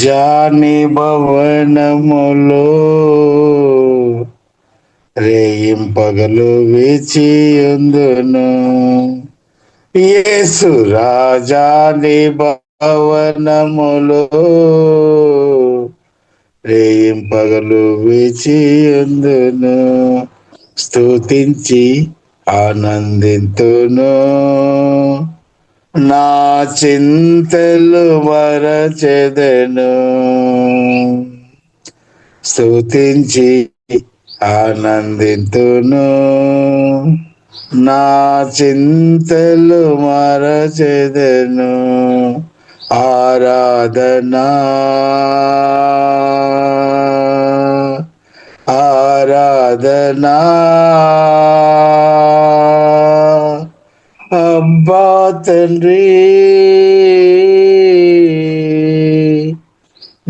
జాని భవనములో రేయింపగలు వేచియుందును. యేసు రాజాని భవనములో రేయింపగలు వేచియుందును. స్తుతించి ఆనందింతును, నా చింతలు మరచెదను. స్తుతించి ఆనందింతును, నా చింతలు మరచెదను. ఆరాధనా ఆరాధనా అబ్బా తండ్రి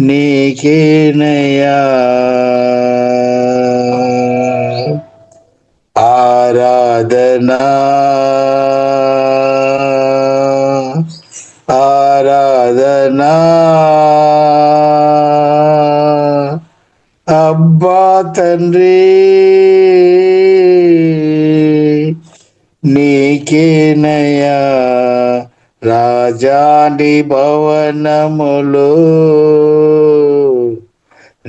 నీకేనయ్యా. ఆరాధనా ఆరాధనా అబ్బా తండ్రి నీకేనయ్యా. రాజాని భవనములో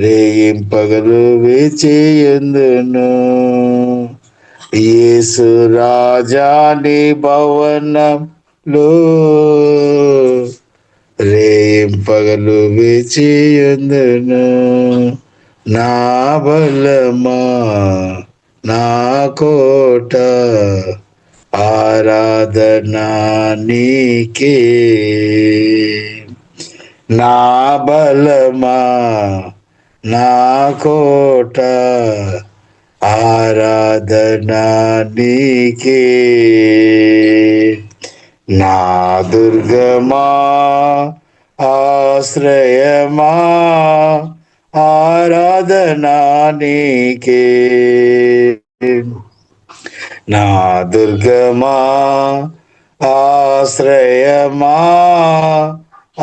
రేయింపగలు వేచియుందును. యేసు రాజాని భవనంలో రేయింపగలు వేచియుందును. నా బలమా నా కోట ఆరాధనా నీకే. నా బలమా నా కోట ఆరాధనా నీకే. నా దుర్గమా ఆశ్రయమా ఆరాధనా నీకే. నా దుర్గమా ఆశ్రయమా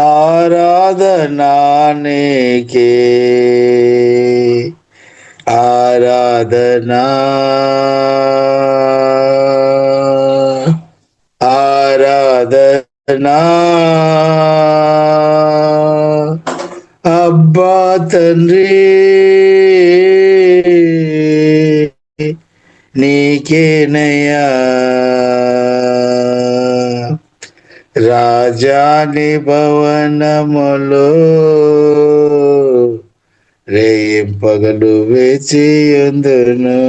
ఆరాధనా నీకే. ఆరాధనా ఆరాధనా అబ్బా తండ్రి నీకేనయ్యా. రాజాని భవనములో రేయింపగలు వేచియుందును.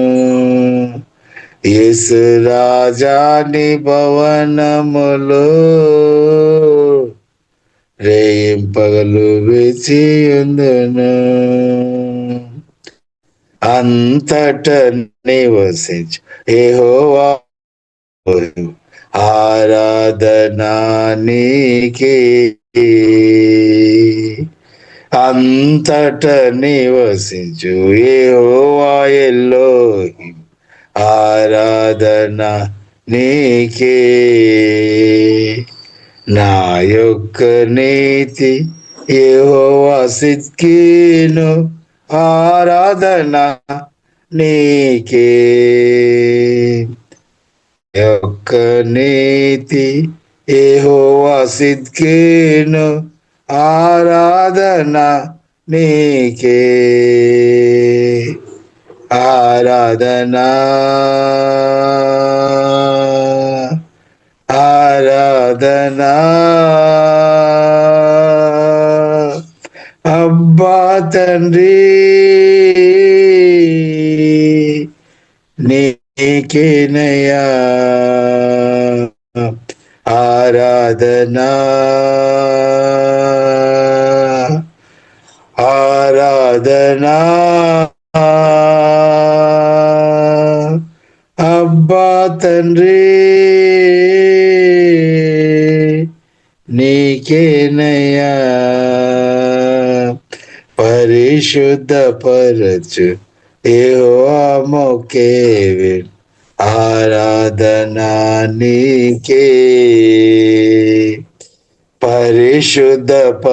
యేసు రాజాని భవనములో రేయింపగలు వేచియుందును. అంతట నివసించు యెహోవా ఆరాధనా నీకే. అంతట నివసించు యెహోవా ఎలోహిం ఆరాధనా నీకే. నా యొక్క నీతి యెహోవా సిద్కీను ఆరాధనా నీకే. యొక్క నీతి యెహోవా సిద్కీను ఆరాధనా నీకే. ఆరాధనా ఆరాధనా అబ్బా తండ్రి నీకేనయ్యా. ఆరాధనా ఆరాధనా అబ్బా తండ్రి నీకేనయ్యా. పరిశుద్ధపరచు యెహోవా మోకేవి ఆరాధనా నీకే. పరిశుద్ధపరచు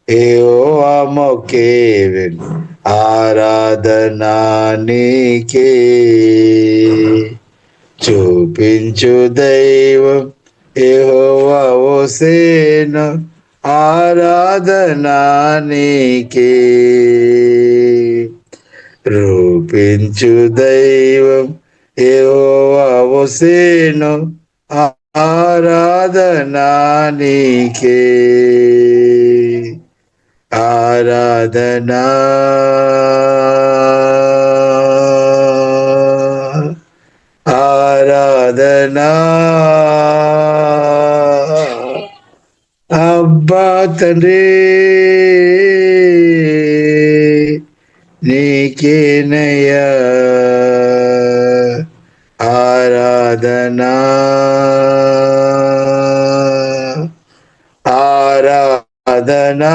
యెహోవా మొక్కేదెను ఆరాధనా నీకే. చూపించు దైవం యెహోవా హోసేనా ఆరాధనా నీకే. రూపించు దైవం యెహోవా హోసేనా ఆరాధనా నీకే. ఆరాధనా ఆరాధనా అబ్బా తండ్రి నీకేనయ్యా ఆరాధనా ఆరాధనా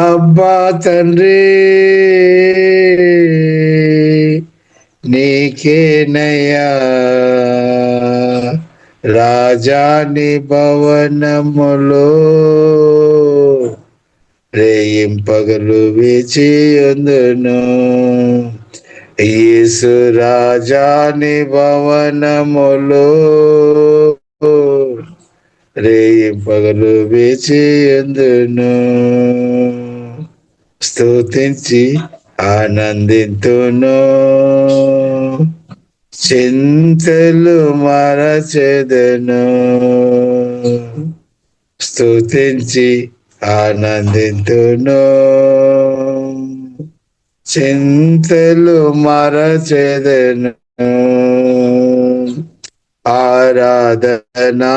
అబ్బా తండ్రి నీకేనయ్యా రాజాని భవనములో రేయింపగలు వేచియుందును. యేసు రాజాని భవనములో రేయింపగలు వేచియుందును. స్తుతించి ఆనందింతును, చింతలు మరచెదను. స్తుతించి ఆనందింతును, చింతలు మరచెదను. ఆరాధనా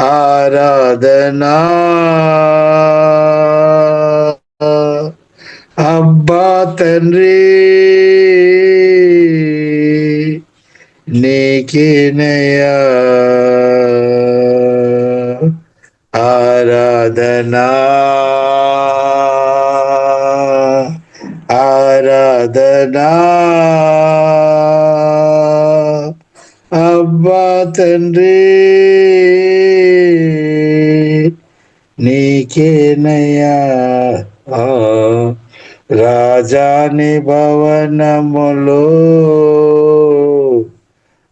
ఆరాధనా అబ్బా తండ్రి నీకేనయ్యా ఆరాధనా ఆరాధనా అబ్బా తండ్రి నీకేనయ్యా. రాజాని భవనములో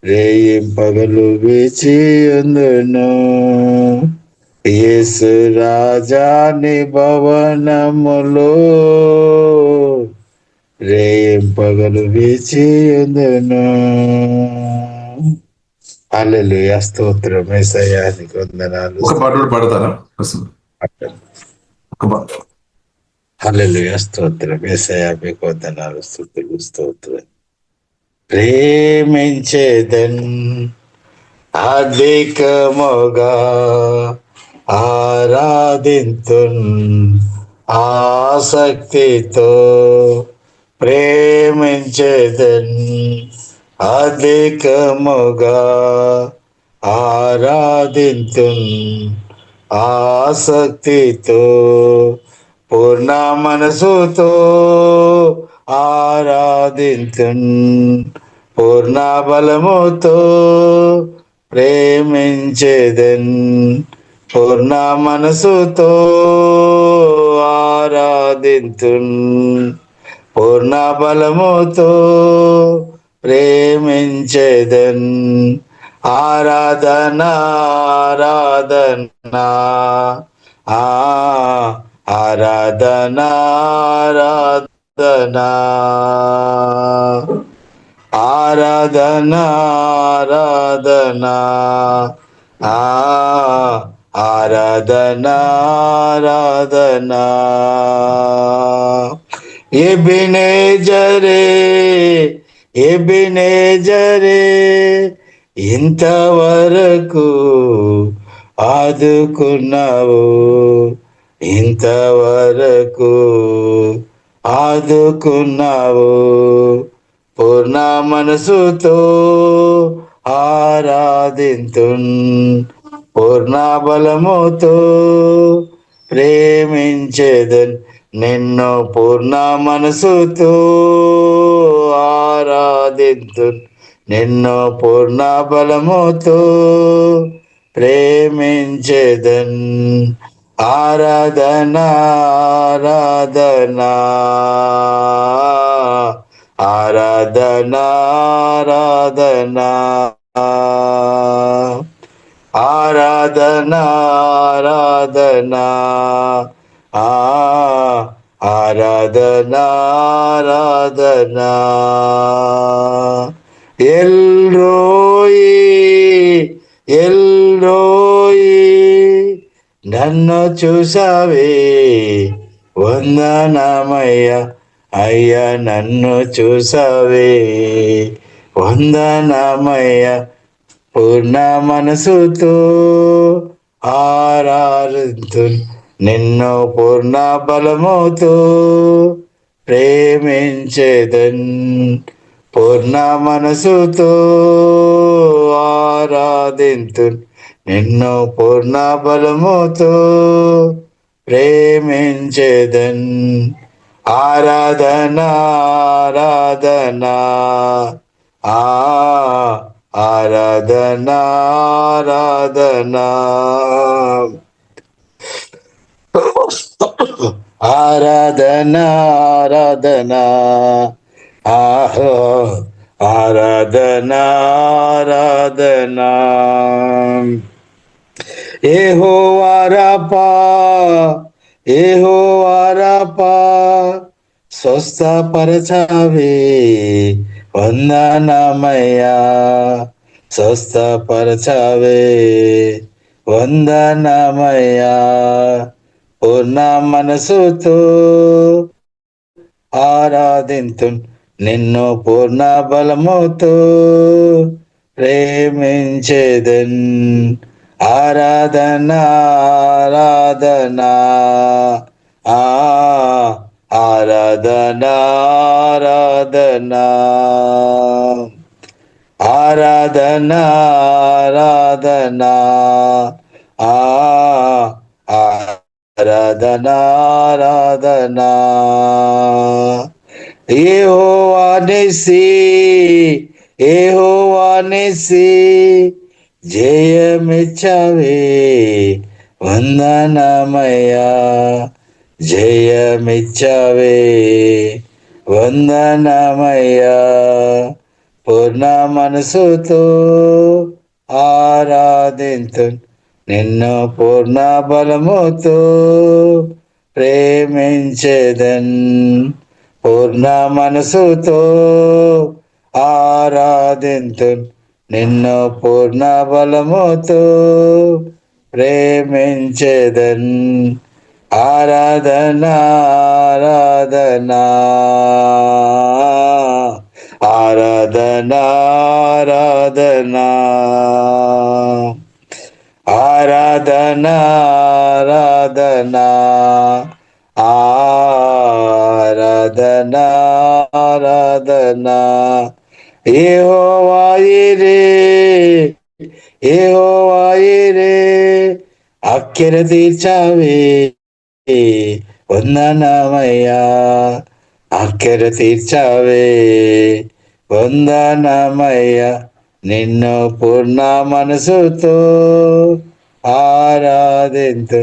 రేయింపగలు వేచియుందును. యేసు రాజాని భవనములో రేయింపగలు వేచియుందును. హల్లెలూయా, స్తోత్రం యేసయ్యా, నీకు వందనాలు. ఒక పాట కూడా పాడతారా? ఒక పాట. హల్లెలూయా, స్తోత్రం యేసయ్యా, మీకు వందనాలు, స్తుతులు, స్తోత్రం. ప్రేమించేదన్ అధికముగా ఆరాధింతున్ ఆసక్తితో. ప్రేమించేదన్ అధికముగా ఆరాధింతున్ ఆసక్తితో. పూర్ణ మనసుతో ఆరాధింతున్ పూర్ణ బలముతో. ప్రేమించేదన్ పూర్ణ మనసుతో ఆరాధింతున్ పూర్ణ బలముతో. ప్రేమించేదన్ ఆరాధనా ఆరాధనా ఆరాధనా ఆరాధనా ఆరాధనా ఆరాధనా ఆరాధనా ఆరాధనా. ఎబెనేజరే ఎబెనేజరే ఇంతవరకు ఆదుకున్నావు, ఇంతవరకు ఆదుకున్నావు. పూర్ణ మనసుతో ఆరాధింతున్ పూర్ణ బలముతో. ప్రేమించేదన్ నిన్ను పూర్ణ మనసుతో ఆరాధింతున్ నిన్ను పూర్ణ బలముతో ప్రేమించేదన్. ఆరాధన ఆరాధనా ఆరాధన ఆరాధనా ఆరాధన ఆరాధనా ఆరాధన ఆరాధనా ఎల్రోయి ఎల్రోయి నన్ను చూసావే వందనమయ్య అయ్యా నన్ను చూసావే వందనమయ్య పూర్ణ మనసుతో ఆరాధింతు నిన్ను పూర్ణ బలముతో ప్రేమించేదన్. పూర్ణ మనసుతో ఆరాధింతు నిన్ను పూర్ణ బలముతో ప్రేమించేదన్. ఆరాధన ఆరాధన ఆరాధన ఆరాధన ఆరాధన ఆరాధన ఆరాధన ఆరాధన యెహోవా రాఫా యెహోవా రాఫా స్వస్థపరచావే వందనమయ్యా స్వస్థపరచావే వందనమయ్యా పూర్ణ మనసుతో ఆరాధింతు నిన్ను పూర్ణ బలముతో ప్రేమించేదన్. ఆరాధన ఆరాధన ఆరాధన ఆరాధన ఆరాధన ఆరాధన ఆరాధన ఆరాధన యెహోవా నిస్సి యెహోవా నిస్సి జయమిచ్చావే వందనమయ్యా జయమిచ్చావే వందనమయ్యా పూర్ణ మనసుతో ఆరాధింతు నిన్ను పూర్ణ బలముతో ప్రేమించేదన్. పూర్ణ మనసుతో ఆరాధింతు నిన్ను పూర్ణ బలముతో ప్రేమించేదన్. ఆరాధన ఆరాధన ఆరాధన ఆరాధన ఆరాధన ఆరాధన ఆరాధన ఆరాధన యెహోవా యిరే యెహోవా యిరే అక్కెర తీర్చావే వందనమయ్యా అక్కెర తీర్చావే వందనమయ్యా నిన్ను పూర్ణ మనసుతో ఆరాధింతు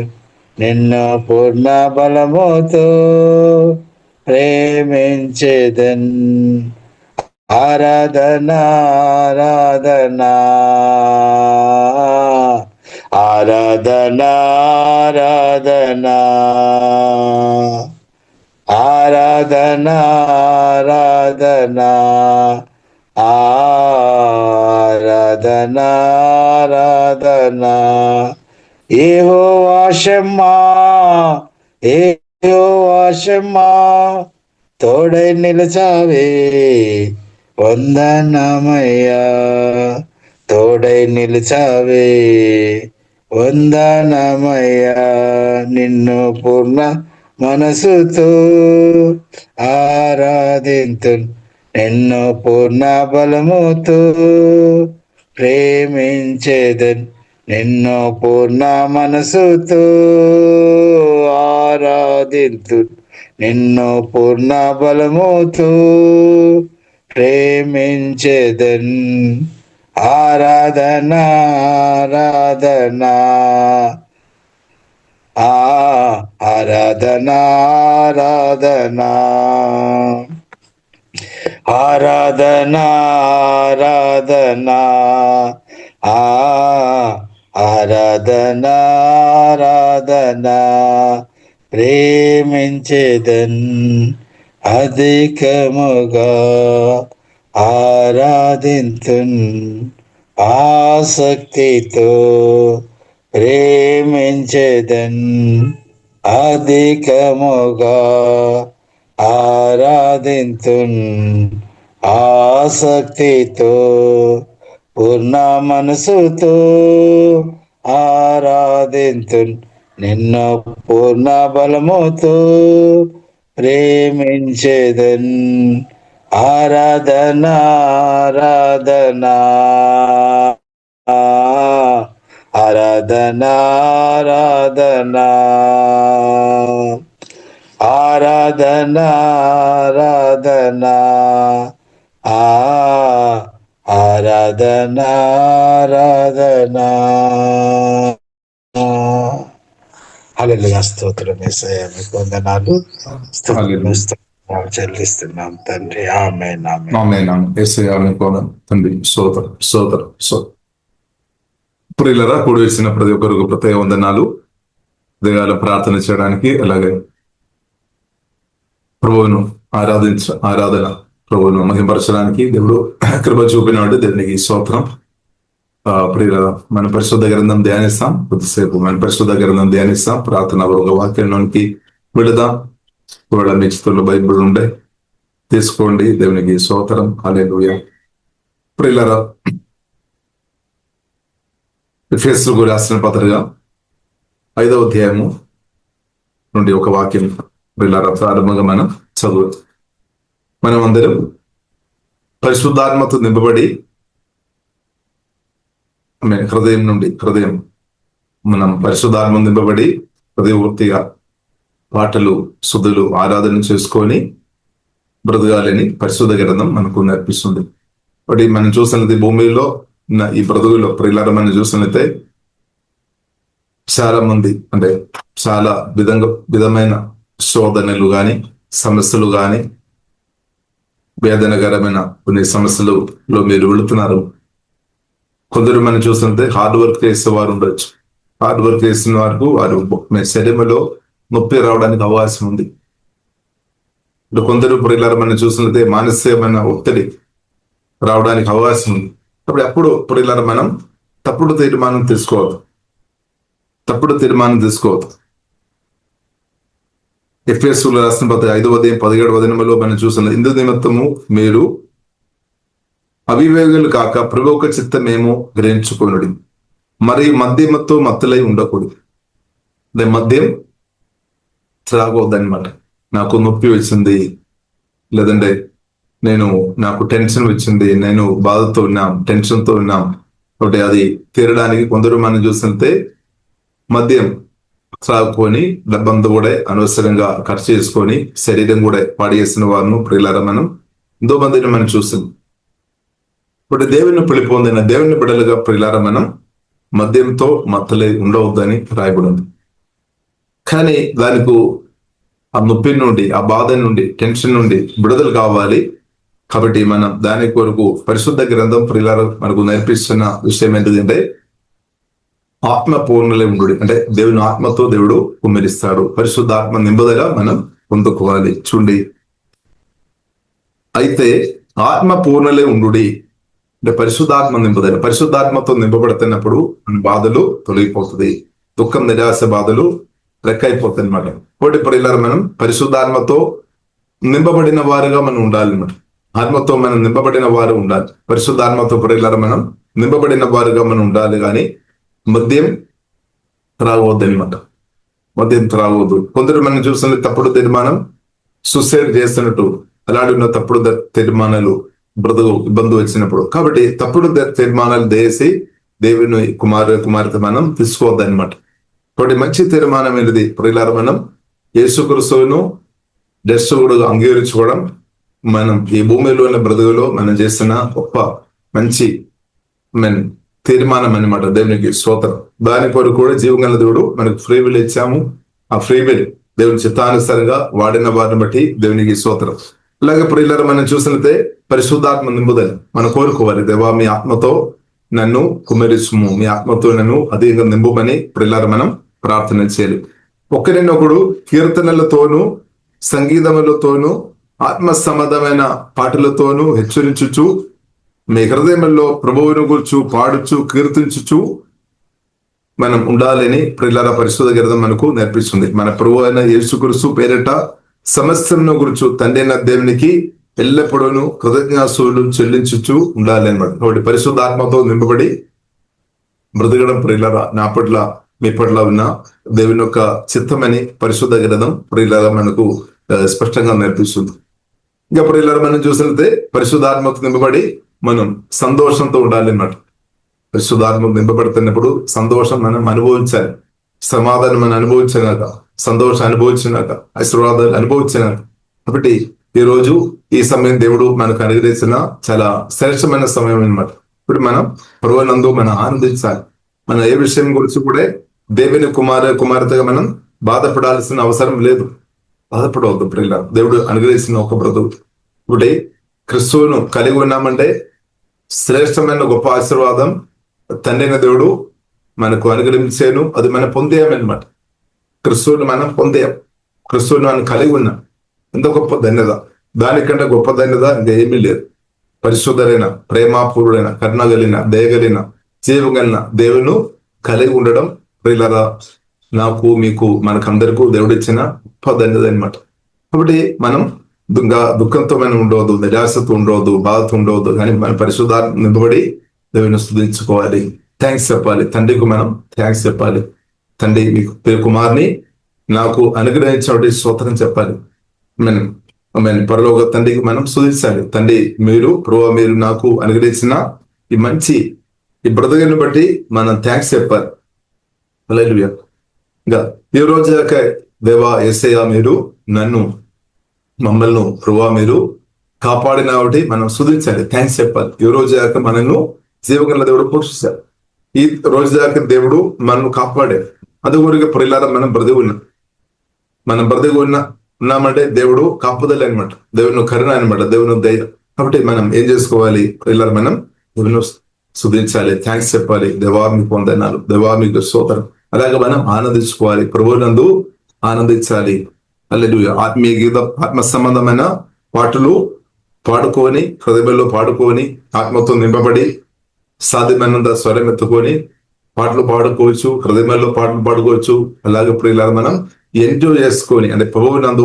నిన్ను పూర్ణ బలముతో ప్రేమించేదన్. ఆరాధన ఆరాధన ఆరాధన ఆరాధన ఆరాధన ఆరాధన ఆరాధన ఆరాధన యెహోవా షమ్మా యెహోవా షమ్మా తోడై నిలిచావే వందనమయ్యా తోడై నిలిచావే వందనమయ్యా నిన్ను పూర్ణ మనసుతో ఆరాధింతు నిన్ను పూర్ణ బలముతో ప్రేమించేదన్. నిన్ను పూర్ణ మనసుతో ఆరాధింతు నిన్ను పూర్ణ బలముతో ప్రేమించెదన్. ఆరాధన ఆరాధన ఆరాధన ఆరాధన ఆరాధన ఆరాధన ఆరాధన ఆరాధన ప్రేమించెదన్ అధికముగా ఆరాధింతున్ ఆసక్తితో ప్రేమించెదన్ అధికముగా ఆరాధింతున్ ఆసక్తితో పూర్ణ మనసుతో ఆరాధింతున్ నిన్ను పూర్ణ బలముతో ప్రేమించెదన్ ఆరాధన ఆరాధన ఆరాధన ఆరాధన ఆరాధన ఆరాధన ఆరాధన ఆరాధన. హల్లెలూయా. స్తోత్రం యేసయ్యా, మీకు వందనాలు. చెల్లిస్తున్నాం తండ్రి. ఆమేన్ ఆమేన్. యేసయ్యా మీకు తండ్రి స్తోత్రం స్తోత్రం స్తోత్రం. ప్రియులారా, కూడి వచ్చిన ప్రతి ఒక్కరికి ప్రత్యేక వందనాలు. దేవాలయం ప్రార్థన చేయడానికి, అలాగే ప్రభువును ఆరాధన ప్రభువును మహిమపరచడానికి దేవుడు కృప చూపినాడు. దేవునికి స్తోత్రం. ప్రియులారా, మన పరిశుద్ధ గ్రంథం ధ్యానిస్తాం. కొద్దిసేపు మన పరిశుద్ధ గ్రంథం ధ్యానిస్తాం. ప్రార్థన ఒక వాక్యంలోనికి వెళదాం. ఒకవేళ మీ చేతుల్లో బైబిల్ ఉండే తీసుకోండి. దేవునికి స్తోత్రం. హల్లెలూయా. ప్రియులారా, ఎఫెసీయులకు రాసిన పత్రిక 5వ అధ్యాయము నుండి ఒక వాక్యం ప్రియులారా ప్రారంభంగా మనం చదువు. మనం అందరం పరిశుద్ధాత్మతో నింపబడి హృదయం మనం పరిశుద్ధాత్మ నింపబడి హృదయపూర్తిగా పాటలు శుద్ధులు ఆరాధన చేసుకొని బ్రతకాలని పరిశుద్ధ గ్రంథం మనకు నేర్పిస్తుంది. ఒకటి మనం చూసినది భూమిలో ఈ బ్రతుకులో ప్రియులారా మనం చూసినట్లయితే చాలా మంది అంటే చాలా విధమైన శోధనలు గాని సమస్యలు గాని వేదనకరమైన కొన్ని సమస్యలలో మీరు వెళుతున్నారు. కొందరు మనం చూసినట్లయితే హార్డ్ వర్క్ చేసే వారు ఉండొచ్చు. హార్డ్ వర్క్ చేసిన వారు శరీరంలో నొప్పి రావడానికి అవకాశం ఉంది. ఇప్పుడు కొందరు ప్రియులారా మనం చూసినట్లయితే మానసికమైన ఒత్తిడి రావడానికి అవకాశం ఉంది. కాబట్టి అప్పుడు ప్రియులారా మనం తప్పుడు తీర్మానం తీసుకోవద్దు. ఎఫెసీయులకు రాసిన పత్రిక 5వ అధ్యాయం 17వ వచనంలో మనం చూసిన ఇందు నిమిత్తము మీరు అవివేకులు కాక ప్రభు యొక్క చిత్తమేమో గ్రహించుకొనుడి, మరి మద్యముతో మత్తులై ఉండకూడదు. మద్యం త్రాగవద్దు అనమాట. నాకు నొప్పి వచ్చింది, లేదంటే నాకు టెన్షన్ వచ్చింది, నేను బాధతో ఉన్నాం, టెన్షన్తో ఉన్నాం, కాబట్టి అది తీరడానికి కొందరు మనం చూస్తుంటే మద్యం త్రాగుకొని డబ్బంతా కూడా అనవసరంగా ఖర్చు చేసుకొని శరీరం కూడా పాడు చేసిన వారిని ప్రియులారా మనం ఎంతో మందిని మనం చూస్తున్నాం. ఇప్పుడు దేవుని పొందిన దేవుని బిడ్డలుగా ప్రియులారా మనం మద్యంతో మత్తులై ఉండవద్దని రాయబడింది. కానీ దానికి ఆ నొప్పి నుండి, ఆ బాధ నుండి, టెన్షన్ నుండి విడుదల కావాలి. కాబట్టి మనం దాని కొరకు పరిశుద్ధ గ్రంథం ప్రియులారా మనకు నేర్పిస్తున్న విషయం ఏంటంటే ఆత్మ పూర్ణలై ఉండు. అంటే దేవుని ఆత్మతో దేవుడు కుమ్మరిస్తాడు. పరిశుద్ధాత్మ నింపుదల మనం పొందుకోవాలి. చూడండి, అయితే ఆత్మ పూర్ణలై ఉండు అంటే పరిశుద్ధాత్మ నింపుదల. పరిశుద్ధాత్మతో నింపబడుతున్నప్పుడు మన బాధలు తొలగిపోతుంది, దుఃఖం నిరాశ బాధలు రెక్కైపోతాయి అనమాట. ఒకటి ప్రియులారా మనం పరిశుద్ధాత్మతో నింపబడిన వారుగా మనం ఉండాలి అన్నమాట. ఆత్మతో మనం నింపబడిన వారు ఉండాలి. పరిశుద్ధాత్మతో ప్రియులారా మనం నింపబడిన వారుగా మనం ఉండాలి. కానీ మద్యం త్రాగవద్దు అనమాట. మద్యం త్రాగవద్దు. కొందరు మనం చూస్తున్న తప్పుడు తీర్మానం, సూసైడ్ చేస్తున్నట్టు అలాంటి ఉన్న తప్పుడు తీర్మానాలు బ్రతుకు ఇబ్బంది వచ్చినప్పుడు. కాబట్టి తప్పుడు తీర్మానాలు చేసి దేవుని కుమార్తె మనం తీసుకోవద్దు అనమాట. కాబట్టి మంచి తీర్మానం ఏంటిది ప్రియులారా మనం యేసుక్రీస్తును దర్శకుడుగా అంగీకరించుకోవడం, మనం ఈ భూమిలో ఉన్న బ్రతుకులో మనం చేసిన గొప్ప మంచి తీర్మానం అన్నమాట. దేవునికి స్తోత్రం. దాని కొరకు కూడా జీవగల దేవుడు మనకు ఫ్రీ విల్ ఇచ్చాము. ఆ ఫ్రీ విల్ దేవుని చిత్తానుసారంగా వాడిన వారిని బట్టి దేవునికి స్తోత్రం. అలాగే ప్రియులారా, మనం చూసినట్లయితే పరిశుద్ధాత్మ నింపుదల మనం కోరుకోవాలి. దేవా, మీ ఆత్మతో నన్ను కుమ్మరించుము, మీ ఆత్మతో నన్ను అధికంగా నింపుమని ప్రియులారా మనం ప్రార్థన చేయాలి. ఒకరినొకడు కీర్తనలతోనూ సంగీతములతోనూ ఆత్మ సంబంధమైన పాటలతోనూ హెచ్చరించుచు మీ హృదయంలో ప్రభువును గుర్చు పాడుచు కీర్తించుచు మనం ఉండాలని ప్రియులారా పరిశుద్ధ గ్రంథం మనకు నేర్పిస్తుంది. మన ప్రభు అయిన యేసుక్రీస్తు పేరిట సమస్తమును గుర్చు తండ్రి అయిన దేవునికి ఎల్లప్పుడూ కృతజ్ఞతాస్తుతులు చెల్లించుచు ఉండాలి అన్నమాట. కాబట్టి పరిశుద్ధాత్మతో నింపబడి బ్రతకడం ప్రియులారా నా పట్ల మీ పట్ల ఉన్న దేవుని యొక్క చిత్తమని పరిశుద్ధ గ్రంథం ప్రియులారా మనకు స్పష్టంగా నేర్పిస్తుంది. ఇంకా ప్రియులారా, మనం చూసినట్లయితే పరిశుద్ధాత్మతో నింపబడి మనం సంతోషంతో ఉండాలి అన్నమాట. పరిశుద్ధాత్మ నింపబడుతున్నప్పుడు సంతోషం మనం అనుభవించాలి, సమాధానం మనం అనుభవించినాక, సంతోషం అనుభవించినాక, ఆశీర్వాదాలు అనుభవించినాక. కాబట్టి ఈ రోజు ఈ సమయం దేవుడు మనకు అనుగ్రహించిన చాలా శ్రేష్టమైన సమయం అన్నమాట. ఇప్పుడు మనం ప్రభువునందు మనం ఆనందించాలి. మనం ఏ విషయం గురించి కూడా దేవుని కుమార్తెగా మనం బాధపడాల్సిన అవసరం లేదు. బాధపడవద్దు ప్రియుల. దేవుడు అనుగ్రహించిన ఒక బ్రతుకు. ఇప్పుడు క్రిస్తువును కలిగి ఉన్నామంటే శ్రేష్టమైన గొప్ప ఆశీర్వాదం తండ్రైన దేవుడు మనకు అనుగ్రహించాను. అది మనం పొందేయమన్నమాట. క్రిస్తువుని మనం పొందేయం, క్రిస్తువుని మనం కలిగి ఉన్నాం. ఎంత గొప్ప ధన్యత! దానికంటే గొప్ప ధన్యత ఇంకా ఏమీ లేదు. పరిశుద్ధుడైన, ప్రేమాపూరుడైన, కరుణగలిగిన, దయగలిగిన, జీవగలిగిన దేవును కలిగి ఉండడం ప్రియులారా నాకు, మీకు, మనకందరికీ దేవుడు ఇచ్చిన గొప్ప ధన్యత అన్నమాట. కాబట్టి మనం దుఃఖంతో మనం ఉండవద్దు, నిరాశతో ఉండవద్దు, బాధతో ఉండవద్దు. కానీ మన పరిశుద్ధాత్మ నింపబడి దేవుని స్తుతించుకోవాలి, థ్యాంక్స్ చెప్పాలి. తండ్రికి మనం థ్యాంక్స్ చెప్పాలి. తండ్రి, మీకు కుమార్ని నాకు అనుగ్రహించబడి స్తోత్రం చెప్పాలి. పరలోక తండ్రికి మనం స్తుతించాలి. తండ్రి, మీరు నాకు అనుగ్రహించిన ఈ మంచి ఈ బ్రతుకుని బట్టి మనం థ్యాంక్స్ చెప్పాలి. హల్లెలూయా. ఇంకా ఈ రోజు దేవా యేసయ్యా, మీరు నన్ను మమ్మల్ని ప్రభువా మీరు కాపాడిన కాబట్టి మనం స్తుతించాలి, థ్యాంక్స్ చెప్పాలి. ఈ రోజు దాకా మనల్ని జీవగల దేవుడు పోషించారు. ఈ రోజు దాకా దేవుడు మనల్ని కాపాడారు. అందుకొరకు ప్రియులారా మనం బ్రతికి ఉన్నామంటే దేవుడు కాపుదల అనమాట, దేవుని కరుణ అనమాట, దేవుని దయ. కాబట్టి మనం ఏం చేసుకోవాలి ప్రియులారా? మనం దేవుని స్తుతించాలి, థ్యాంక్స్ చెప్పాలి. దేవా మీకు వందనాలు, దేవా మీకు స్తోత్రం. అలాగే మనం ఆనందించుకోవాలి, ప్రభువునందు ఆనందించాలి. హల్లెలూయా. ఆత్మీయ గీతం, ఆత్మ సంబంధమైన పాటలు పాడుకొని, హృదయంలో పాడుకొని, ఆత్మతో నింపబడి సాధ్యమైనంత స్వరం ఎత్తుకొని పాటలు పాడుకోవచ్చు, హృదయంలో పాటలు పాడుకోవచ్చు. అలాగే ప్రియులారా మనం ఎంజాయ్ చేసుకొని, అంటే ప్రభువునందు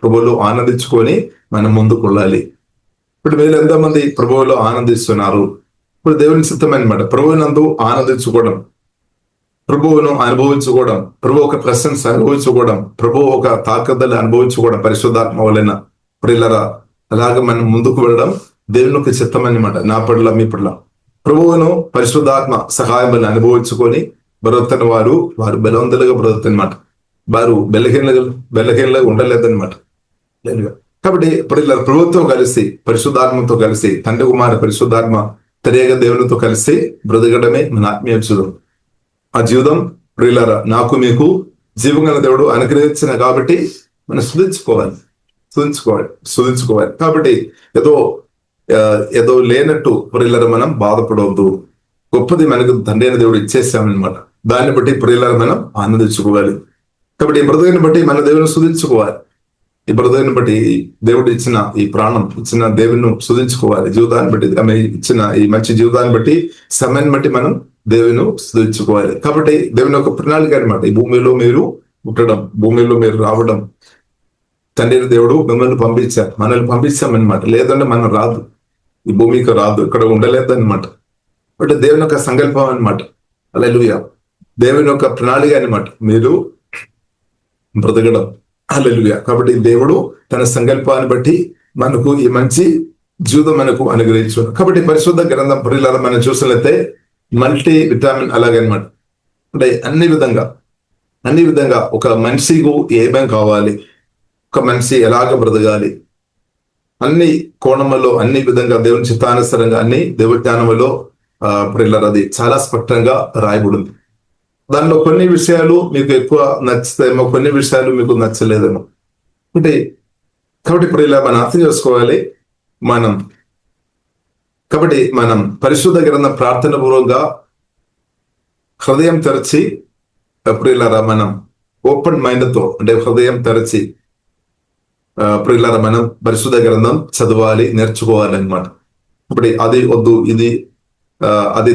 ప్రభువులో ఆనందించుకొని మనం ముందుకు వెళ్ళాలి. ఇప్పుడు మీరు ఎంతమంది ప్రభువులో ఆనందిస్తున్నారు? ఇప్పుడు దేవుని చిత్తం అనమాట. ప్రభువునందు ఆనందించుకోవడం, ప్రభువును అనుభవించుకోవడం, ప్రభు ఒక ప్రశంస అనుభవించుకోవడం, ప్రభు ఒక తాకద్దలు అనుభవించుకోవడం పరిశుద్ధాత్మ వలన ప్రియులారా. అలాగే మనం ముందుకు వెళ్ళడం దేవుని యొక్క చిత్తం అన్నమాట. నా పట్ల, మీ పట్ల ప్రభువును పరిశుద్ధాత్మ సహాయం వల్ల అనుభవించుకొని బ్రతుకుతున్న వారు బలవంతులుగా బ్రతుకుతున్నమాట. వారు బెల్లహీనలుగా ఉండలేదన్నమాట. కాబట్టి ప్రియులారా, ప్రభుత్వం కలిసి పరిశుద్ధాత్మతో కలిసి తండ్రి కుమార పరిశుద్ధాత్మ తెలియక దేవునితో కలిసి బ్రతకడమే మన ఆత్మీయ జీవితం. ఆ జీవితం ప్రియులారా నాకు, మీకు జీవగల దేవుడు అనుగ్రహించిన కాబట్టి మనం స్తుతించుకోవాలి. కాబట్టి ఏదో లేనట్టు ప్రియులారా మనం బాధపడవద్దు. గొప్పది మనకు తండ్రి అయిన దేవుడు ఇచ్చేసామన్నమాట. దాన్ని బట్టి ప్రియులారా మనం ఆనందించుకోవాలి. కాబట్టి ఈ బ్రతుకుని బట్టి మన దేవుని స్తుతించుకోవాలి. ఈ బ్రతుకుని బట్టి దేవుడు ఇచ్చిన ఈ ప్రాణం ఇచ్చిన దేవుని స్తుతించుకోవాలి. జీవితాన్ని బట్టి ఇచ్చిన ఈ మంచి జీవితాన్ని బట్టి, సమయాన్ని బట్టి మనం దేవుని స్తుతించుకోవాలి. కాబట్టి దేవుని యొక్క ప్రణాళిక అనమాట. ఈ భూమిలో మీరు పుట్టడం, భూమిలో మీరు రావడం, తండ్రి దేవుడు మిమ్మల్ని మనల్ని పంపించామన్నమాట. లేదంటే మనం రాదు, ఈ భూమికి రాదు, ఇక్కడ ఉండలేదన్నమాట. అంటే దేవుని యొక్క సంకల్పం అనమాట. హల్లెలూయా. దేవుని యొక్క ప్రణాళిక అనమాట మీరు బ్రతకడం. హల్లెలూయా. కాబట్టి దేవుడు తన సంకల్పాన్ని బట్టి మనకు ఈ మంచి జీవితం మనకు అనుగ్రహించు. కాబట్టి పరిశుద్ధ గ్రంథం ప్రియులారా మనం చూసినట్లయితే మల్టీ విటమిన్ అలాగనమాట. అంటే అన్ని విధంగా ఒక మనిషికు ఏమేం కావాలి, ఒక మనిషి ఎలాగ బ్రతకాలి, అన్ని కోణములో అన్ని విధంగా దేవుని చిత్తానుసరంగా అన్ని దేవజ్ఞానములో ప్రియులారా అది చాలా స్పష్టంగా రాయబడింది. దానిలో కొన్ని విషయాలు మీకు ఎక్కువ నచ్చుతాయేమో, కొన్ని విషయాలు మీకు నచ్చలేదేమో. అంటే కాబట్టి ప్రియులారా మనం అర్థం చేసుకోవాలి. మనం పరిశుద్ధ గ్రంథం ప్రార్థన పూర్వకంగా హృదయం తెరచి ప్రియులారా మనం ఓపెన్ మైండ్తో అంటే హృదయం తెరచి ప్రియులారా మనం పరిశుద్ధ గ్రంథం చదవాలి, నేర్చుకోవాలి అనమాట. ఇప్పుడు అది వద్దు, అది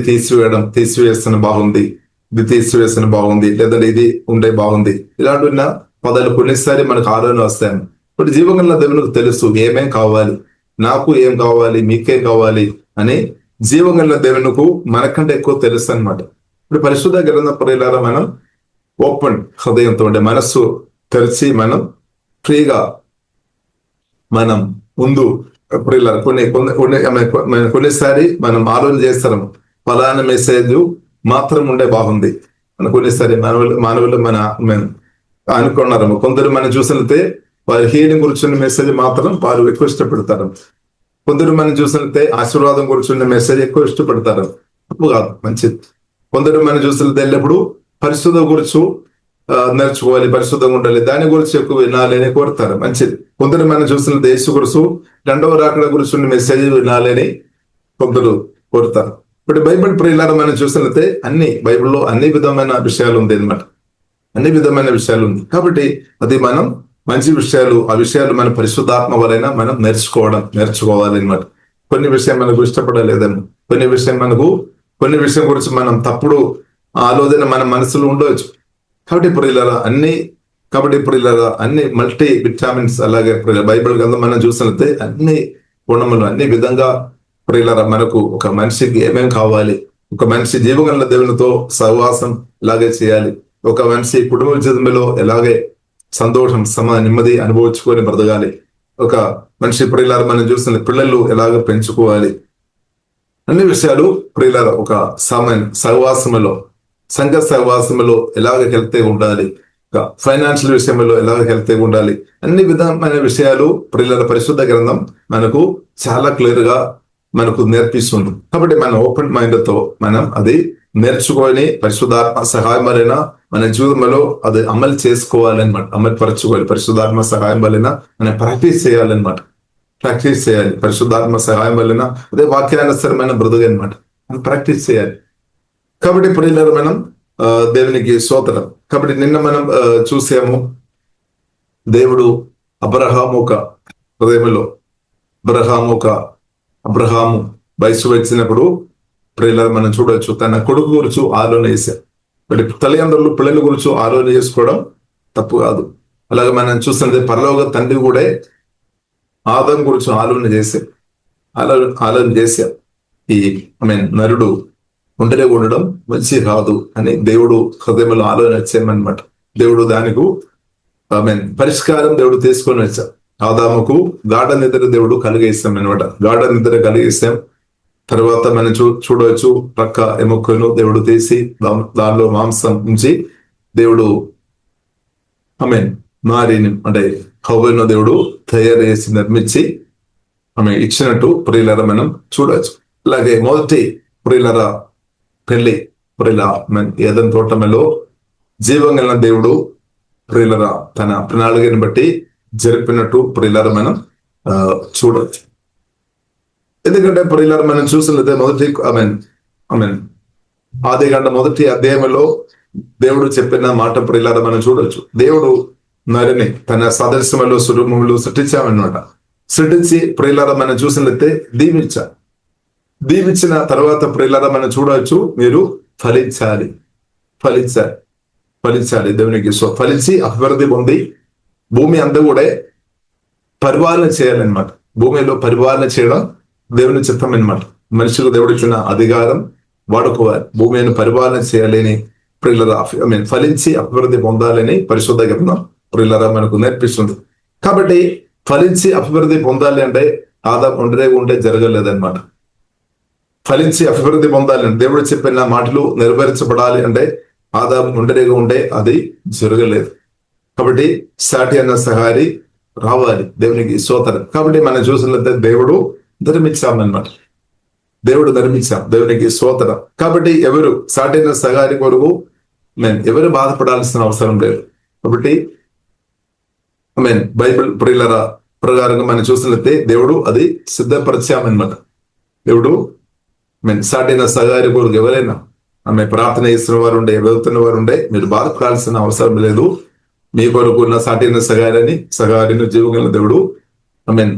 తీసివేసిన బాగుంది, ఇది తీసివేసిన బాగుంది, లేదంటే ఇది ఉండే బాగుంది, ఇలాంటి పదాలు కొన్నిసారి మనకు ఆలోచన వస్తాయి. ఇప్పుడు జీవగల దేవునికి తెలుసు ఏమేం కావాలి, నాకు ఏం కావాలి, మీకేం కావాలి అని జీవగల దేవునికి మనకంటే ఎక్కువ తెలుసు అనమాట. ఇప్పుడు పరిశుద్ధ గ్రంథం ప్రియులారా మనం ఓపెన్ హృదయంతో అంటే మనస్సు తెరిచి మనం ఫ్రీగా మనం ముందు ప్రియులారా కొన్నిసారి మనం ఆలోచన చేస్తాం ఫలానా మెసేజ్ మాత్రం ఉండే బాగుంది అని. కొన్నిసారి మానవులు అనుకున్నారు. కొందరు మనం చూసినట్టే వారి హీలింగ్ కూర్చున్న మెసేజ్ మాత్రం వారు ఎక్కువ ఇష్టపడతారు. కొందరు మనం చూసినట్టే ఆశీర్వాదం కూర్చున్న మెసేజ్ ఎక్కువ ఇష్టపడతారు. తప్పు కాదు, మంచిది. కొందరు మనం చూసినట్టే ఎల్లప్పుడు పరిశుద్ధ గురించి నేర్చుకోవాలి, పరిశుద్ధంగా ఉండాలి, దాని గురించి ఎక్కువ వినాలి అని కోరుతారు, మంచిది. కొందరు మనం చూసిన దేశ గురుసు రెండవ రాకడ గురించి మెసేజ్ వినాలి అని కొందరు కోరుతారు. ఇప్పుడు బైబిల్ ప్రియులారా మనం చూసినట్లయితే బైబిల్లో అన్ని విధమైన విషయాలు ఉంది అనమాట. అన్ని విధమైన విషయాలు ఉంది. కాబట్టి అది మనం మంచి విషయాలు, ఆ విషయాలు మన పరిశుద్ధాత్మ వలన మనం నేర్చుకోవాలి అనమాట. కొన్ని విషయం మనకు ఇష్టపడలేదేమో, కొన్ని విషయం గురించి మనం తప్పుడు ఆలోచన మన మనసులో ఉండవచ్చు. కాబట్టి ప్రియులారా అన్ని మల్టీ విటమిన్స్, అలాగే బైబిల్ గ్రంథం మనం చూసినట్లయితే అన్ని గుణములు అన్ని విధంగా ప్రియులారా మనకు ఒక మనిషికి ఏమేం కావాలి, ఒక మనిషి జీవగల దేవునితో సహవాసం ఎలాగే చేయాలి, ఒక మనిషి కుటుంబ జీవితంలో ఎలాగే సంతోషం నెమ్మది అనుభవించుకొని బ్రతకాలి, ఒక మనిషి ప్రియులారా మనం చూసిన పిల్లలు ఎలాగ పెంచుకోవాలి, అన్ని విషయాలు ప్రియులారా ఒక సహవాసములో సంఘ సహవాసములో ఎలాగ హెల్తీగా ఉండాలి, ఫైనాన్షియల్ విషయంలో ఎలాగ హెల్తీగా ఉండాలి, అన్ని విధమైన విషయాలు ప్రియులారా పరిశుద్ధ గ్రంథం మనకు చాలా క్లియర్ గా మనకు నేర్పిస్తుంది. కాబట్టి మన ఓపెన్ మైండ్ తో మనం అది నేర్చుకొని పరిశుద్ధాత్మ సహాయం వలన మన జీవితంలో అది అమలు చేసుకోవాలన్నమాట, అమలు పరచుకోవాలి. పరిశుద్ధాత్మ సహాయం వలన మనం ప్రాక్టీస్ చేయాలి, పరిశుద్ధాత్మ సహాయం వలన అదే వాక్యానుసరమైన బ్రతుకు అనమాట, మనం ప్రాక్టీస్ చేయాలి. కాబట్టి ప్రియులారా మనం దేవునికి స్తోత్రం. కాబట్టి నిన్న మనం చూసాము దేవుడు అబ్రహాము హృదయంలో అబ్రహాము వయసు వచ్చినప్పుడు ప్రియులారా మనం చూడవచ్చు తన కొడుకు గురించి ఆలోచన చేశారు. మరి తల్లిదండ్రులు పిల్లల గురించి ఆలోచన చేసుకోవడం తప్పు కాదు. అలాగే మనం చూస్తున్నది పరలోక తండ్రి కూడా ఆదాం గురించి ఆలోచన చేశారు. నరుడు ఒంటరిగా ఉండడం మంచి కాదు అని దేవుడు హృదయంలో ఆలోచన వచ్చామన్నమాట. దేవుడు దానికి పరిష్కారం దేవుడు తీసుకొని వచ్చారు. ఆదాముకు గాఢ నిద్ర దేవుడు కలిగేస్తాం అనమాట. గాఢ నిద్ర కలిగేస్తాం తర్వాత మనం చూడవచ్చు ప్రక్క ఎముకను దేవుడు తీసి దానిలో మాంసం ఉంచి దేవుడు నారిని అంటే హవ్వను దేవుడు తయారు చేసి నిర్మించి ఇచ్చినట్టు ప్రియులారా మనం చూడవచ్చు. అలాగే మొదటి ప్రియులారా పెళ్లి ఏదైనా తోటంలో జీవం కలిగిన దేవుడు ప్రియులారా తన ప్రణాళికను బట్టి జరిపినట్టు ప్రియులారా మనం చూడవచ్చు. ఎందుకంటే ప్రియులారా మనం చూసినట్లయితే ఆదికాండ మొదటి అధ్యాయంలో దేవుడు చెప్పిన మాట ప్రియులారా మనం చూడవచ్చు. దేవుడు నరిని తన సదస్యంలో సురూపంలో సృష్టించామన్నమాట. సృష్టించి ప్రియులారా మనం చూసినట్లయితే దీవించిన తర్వాత ప్రియులారా మనం చూడవచ్చు మీరు ఫలించాలి దేవునికి ఫలించి అభివృద్ధి పొంది భూమి అంతా కూడా పరిపాలన చేయాలన్నమాట. భూమిలో పరిపాలన చేయడం దేవుని చిత్తం అనమాట. మనుషులకు దేవుడు ఇచ్చిన అధికారం వాడుకోవాలి, భూమిని పరిపాలన చేయాలని ప్రియులారా ఫలించి అభివృద్ధి పొందాలని పరిశుద్ధ గ్రంథం ప్రియులారా మనకు నేర్పిస్తుంది. కాబట్టి ఫలించి అభివృద్ధి పొందాలి అంటే ఆదాం ఒంటరిగా ఉంటే జరగలేదన్నమాట. ఫలించి అభివృద్ధి పొందాలి దేవుడు చెప్పిన మాటలు నెరవేర్చబడాలి అంటే ఆదాం ఒంటరిగా ఉంటే అది జరగలేదు. కాబట్టి సాటి అన్న సహారి రావాలి. దేవునికి స్తోత్రం. కాబట్టి మనం చూసినట్లయితే దేవుడు నిర్మించామన్నమాట. దేవుడు నిర్మించాం. దేవునికి స్తోత్రం. కాబట్టి ఎవరు సాటైన సగారి కొరకు ఎవరు బాధపడాల్సిన అవసరం లేదు. కాబట్టి బైబిల్ ప్రియులర ప్రకారంగా మనం చూసినట్లయితే దేవుడు అది సిద్ధపరిచామన్నమాట. దేవుడు సాటైన సగారి కొరకు ఎవరైనా ప్రార్థన చేస్తున్న వారు ఉండే, వెళ్తున్న వారు ఉండే, మీరు బాధపడాల్సిన అవసరం లేదు. మీ కొరకు ఉన్న సాటైన సగారిని జీవగల దేవుడు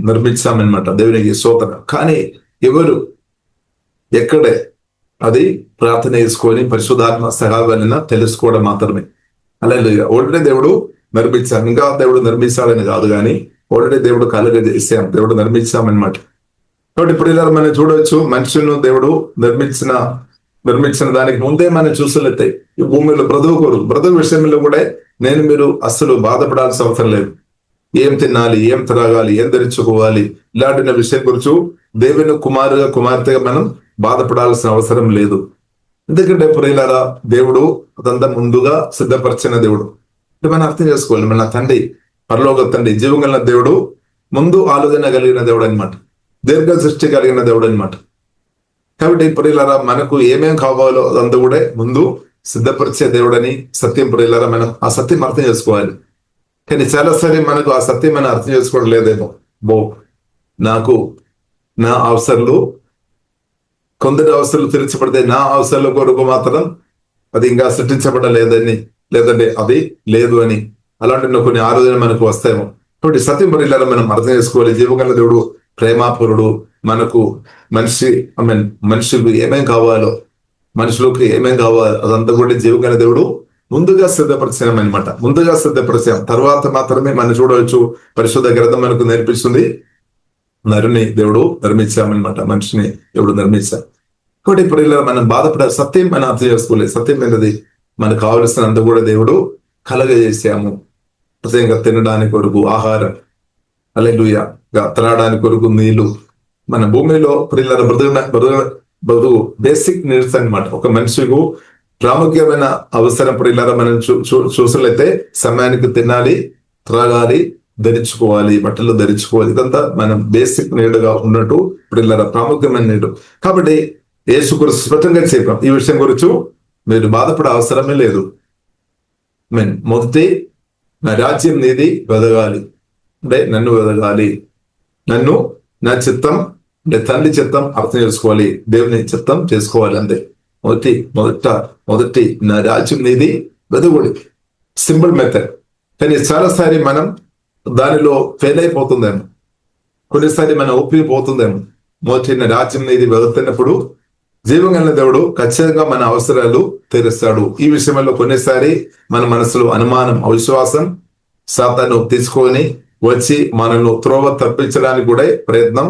నిర్మించామన్నమాట. దేవునికి స్తోత్రం. కానీ ఎవరు ఎక్కడే అది ప్రార్థన చేసుకొని పరిశుద్ధాత్మ సహాయాన్ని తెలుసుకోవడం మాత్రమే. అలాగే ఆల్రెడీ దేవుడు నిర్మించాం, ఇంకా దేవుడు నిర్మించాలని కాదు, కానీ ఆల్రెడీ దేవుడు కలుగజేసాం, దేవుడు నిర్మించామన్నమాట. కాబట్టి ఇప్పుడు ఇలా మనం చూడవచ్చు, మనుషులను దేవుడు నిర్మించిన దానికి ముందే మనం చూసినట్లయితే ఈ భూమిలో బ్రతుకు విషయంలో కూడా మీరు అస్సలు బాధపడాల్సిన అవసరం లేదు. ఏం తినాలి, ఏం త్రాగాలి, ఏం ధరించుకోవాలి, ఇలాంటి విషయం గురించి దేవుని కుమార్తెగా మనం బాధపడాల్సిన అవసరం లేదు. ఎందుకంటే ప్రియులారా, దేవుడు అదంతా ముందుగా సిద్ధపరిచిన దేవుడు. అంటే మనం అర్థం చేసుకోవాలి, మన తండ్రి, పరలోక తండ్రి, జీవగల దేవుడు ముందు ఆలోచన కలిగిన దేవుడు అనమాట. దీర్ఘ సృష్టి కలిగిన దేవుడు అనమాట. కాబట్టి ప్రియులారా, మనకు ఏమేం కావాలో అదంతా కూడా ముందు సిద్ధపరిచే దేవుడని సత్యం. ప్రియులారా, మనం ఆ సత్యం అర్థం చేసుకోవాలి. కానీ చాలాసారి మనకు ఆ సత్యం మనం అర్థం చేసుకోవడం లేదేమో. నాకు నా అవసరాలు, కొందరి అవసరాలు తీర్చబడితే నా అవసరాల కొరకు మాత్రం అది ఇంకా సృష్టించబడలేదని, లేదంటే అది లేదు అని, అలాంటి కొన్ని ఆలోచన మనకు వస్తాయేమో. కాబట్టి సత్యం ప్రియులారా మనం అర్థం చేసుకోవాలి. జీవగల దేవుడు ప్రేమాపురుడు. మనకు మనుషులకు ఏమేం కావాలో, మనుషులకు ఏమేం కావాలో అదంతా కూడా జీవగల దేవుడు ముందుగా సిద్ధపరిచాం అనమాట. ముందుగా సిద్ధపరిచాం, తర్వాత మాత్రమే మనం చూడవచ్చు. పరిశుద్ధ గ్రంథం మనకు నేర్పిస్తుంది, నరుని దేవుడు నిర్మించామన్నమాట, మనిషిని దేవుడు నిర్మించాం. కాబట్టి ఇప్పుడు ఇలా మనం బాధపడే సత్యం మనం అర్థం చేసుకోలేదు. సత్యం అనేది మనకు కావలసినంత కూడా దేవుడు కలగజేసాము. ప్రత్యేకంగా తినడానికి కొరకు ఆహారం, హల్లెలూయా, త్రాగడానికి కొరకు నీళ్లు. మన భూమిలో ప్రియులారా బతుకు బేసిక్ నీడ్స్ అన్నమాట. ఒక మనిషికు ప్రాముఖ్యమైన అవసరం ప్రియులారా మనం చూసినట్లయితే సమయానికి తినాలి, త్రాగాలి, ధరించుకోవాలి, బట్టలు ధరించుకోవాలి. ఇదంతా మనం బేసిక్ నీడ్గా ఉన్నట్టు ప్రియులారా ప్రాముఖ్యమైన నీడు. కాబట్టి యేసు గురించి స్పష్టంగా చెప్పాం, ఈ విషయం గురించి మీరు బాధపడే అవసరమే లేదు. మొదటి నా రాజ్యం నీది వెదగాలి, అంటే నన్ను వెదగాలి, నన్ను నా చిత్తం అంటే తండ్రి చిత్తం అర్థం చేసుకోవాలి, దేవుని చిత్తం చేసుకోవాలి. అంతే. మొదటి నా రాజ్యం నీది వెదగుడి, సింపుల్ మెథడ్. కానీ చాలాసారి మనం దానిలో ఫెయిల్ అయిపోతుందేమో, కొన్నిసారి మనం ఒప్పిపోతుందేమో. మొదటి నా రాజ్యం నీది వెదుగుతున్నప్పుడు జీవగల దేవుడు ఖచ్చితంగా మన అవసరాలు తీరుస్తాడు. ఈ విషయంలో కొన్నిసారి మన మనసులో అనుమానం, అవిశ్వాసం సాతాను తీసుకొని వచ్చి మనల్ని త్రోవ తప్పించడానికి కూడా ప్రయత్నం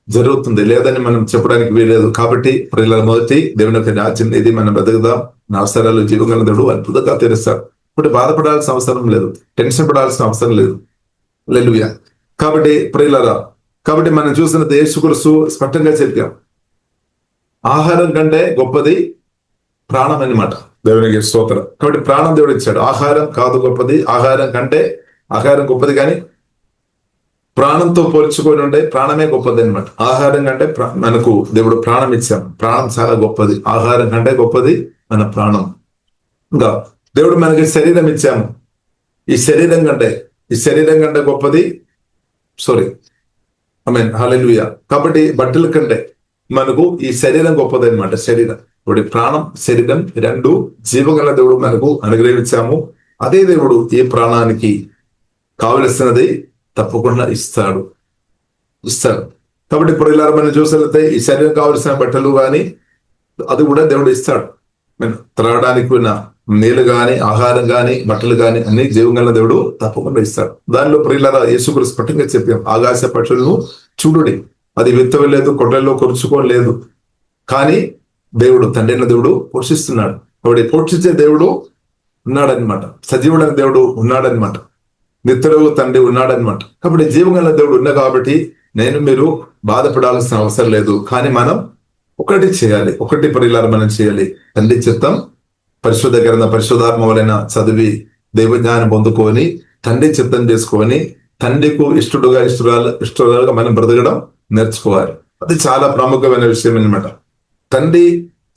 జరుగుతుంది, లేదని మనం చెప్పడానికి వీలేదు. కాబట్టి ప్రియులారా, మొదటి దేవుని యొక్క రాజ్యం ఇది మనం బతుకుదాం, నా అవసరాలు జీవగల దేవుడు అద్భుతంగా తీరుస్తాడు. ఇప్పుడు బాధపడాల్సిన అవసరం లేదు, టెన్షన్ పడాల్సిన అవసరం లేదు. హల్లెలూయా. కాబట్టి ప్రియులారా, కాబట్టి మనం చూసిన యేసుక్రీస్తు స్పష్టంగా చెప్పాం, ఆహారం కంటే గొప్పది ప్రాణం అన్నమాట. దేవునికి స్తోత్రం. కాబట్టి ప్రాణం దేవుడు ఇచ్చాడు, ఆహారం కాదు గొప్పది, ఆహారం గొప్పది, కానీ ప్రాణంతో పోల్చుకొని ఉండే ప్రాణమే గొప్పది అనమాట. ఆహారం కంటే మనకు దేవుడు ప్రాణం ఇచ్చాం, ప్రాణం చాలా గొప్పది. ఆహారం కంటే గొప్పది మన ప్రాణం. ఇంకా దేవుడు మనకి శరీరం ఇచ్చాము, ఈ శరీరం కంటే గొప్పది హల్లెలూయా. కాబట్టి బట్టల కంటే మనకు ఈ శరీరం గొప్పది అనమాట. శరీరం, ఇప్పుడు ప్రాణం, శరీరం రెండు జీవగల దేవుడు మనకు అనుగ్రహించాము. అదే దేవుడు ఈ ప్రాణానికి కావలసినది తప్పకుండా ఇస్తాడు. కాబట్టి ఇప్పుడు ఇలా మనం చూసినట్లయితే ఈ శరీరం కావలసిన బట్టలు కానీ అది కూడా దేవుడు ఇస్తాడు. త్రాగడానికి ఉన్న నీళ్లు కానీ, ఆహారం కానీ, బట్టలు కానీ అన్ని జీవగల దేవుడు తప్పకుండా ఇస్తాడు. దానిలో ప్రియులారా, యేసుక్రీస్తు స్పష్టంగా చెప్పాం, ఆకాశ పక్షులను చూడుడి, అది విత్తవలేదు, కొట్టల్లో కొరుచుకోలేదు, కానీ దేవుడు తండ్రి దేవుడు పోషిస్తున్నాడు. కాబట్టి పోషించే దేవుడు ఉన్నాడనమాట, సజీవుడైన దేవుడు ఉన్నాడనమాట, నిత్యుడు తండ్రి ఉన్నాడనమాట. కాబట్టి జీవగల దేవుడు ఉన్నా కాబట్టి మీరు బాధపడాల్సిన అవసరం లేదు. కానీ మనం ఒకటి చేయాలి, ఒకటి ప్రియులారా మనం చేయాలి, తండ్రి చిత్తం, పరిశుద్ధ గ్రంథ పరిశుద్ధాత్మ వలన చదివి దైవ జ్ఞానం పొందుకొని తండ్రి చిత్తం చేసుకొని తండ్రికి ఇష్టరాలుగా మనం బ్రతకడం నేర్చుకోవాలి. అది చాలా ప్రాముఖ్యమైన విషయం అన్నమాట. తండ్రి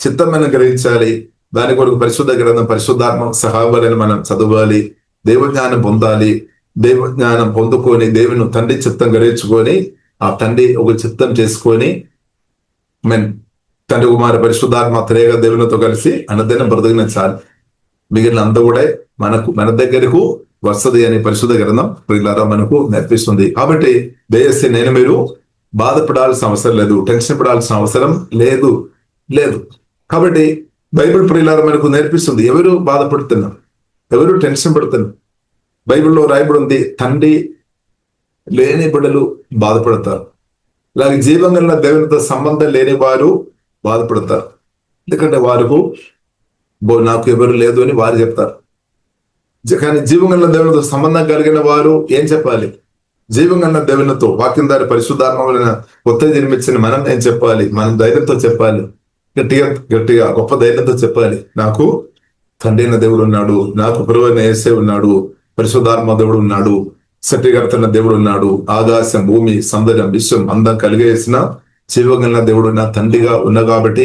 చిత్తం మనం గ్రహించాలి. దాని కొరకు పరిశుద్ధ గ్రంథం, పరిశుద్ధాత్మ సహాయాలను మనం చదవాలి. దైవజ్ఞానం పొందాలి. దైవజ్ఞానం పొందుకొని దేవుని తండ్రి చిత్తం గ్రహించుకొని ఆ తండ్రి ఒక చిత్తం చేసుకొని తండ్రి కుమార పరిశుద్ధాత్మ త్రేగ దేవునితో కలిసి అనదినం బ్రతకనించాలి. మిగిలిన అంతా కూడా మన దగ్గరకు వస్తుంది అని పరిశుద్ధ గ్రంథం ప్రియులారా మనకు నేర్పిస్తుంది. కాబట్టి దయచేసి మీరు బాధపడాల్సిన అవసరం లేదు, టెన్షన్ పడాల్సిన అవసరం లేదు. కాబట్టి బైబిల్ ప్రియులారా మనకు నేర్పిస్తుంది. ఎవరు బాధపడుతున్నారు, ఎవరు టెన్షన్ పడుతున్నారు? బైబిల్లో రాయబడి ఉంది, తండ్రి లేని బిడ్డలు బాధపడతారు, అలాగే జీవం కలిగిన దేవునితో సంబంధం లేని వారు బాధపడతారు. ఎందుకంటే వారికి నాకు ఎవరు లేదు అని వారు చెప్తారు. కానీ జీవం కలిగిన దేవునితో సంబంధం కలిగిన వారు ఏం చెప్పాలి? జీవం కలిగిన దేవునితో వాక్యం ద్వారా పరిశుద్ధాత్మ వలన కొత్త జన్మించిన మనం ఏం చెప్పాలి? మనం ధైర్యంతో చెప్పాలి, గట్టిగా గొప్ప ధైర్యంతో చెప్పాలి. నాకు తండ్రి అయిన దేవుడు ఉన్నాడు, నాకు ప్రభువైన యేసే ఉన్నాడు, పరిశుద్ధాత్మ దేవుడు ఉన్నాడు, సృష్టికర్త దేవుడు ఉన్నాడు, ఆకాశం భూమి సౌందర్యం విశ్వం అందం కలిగేసిన జీవం కలిగిన దేవుడు నా తండ్రిగా ఉన్నా కాబట్టి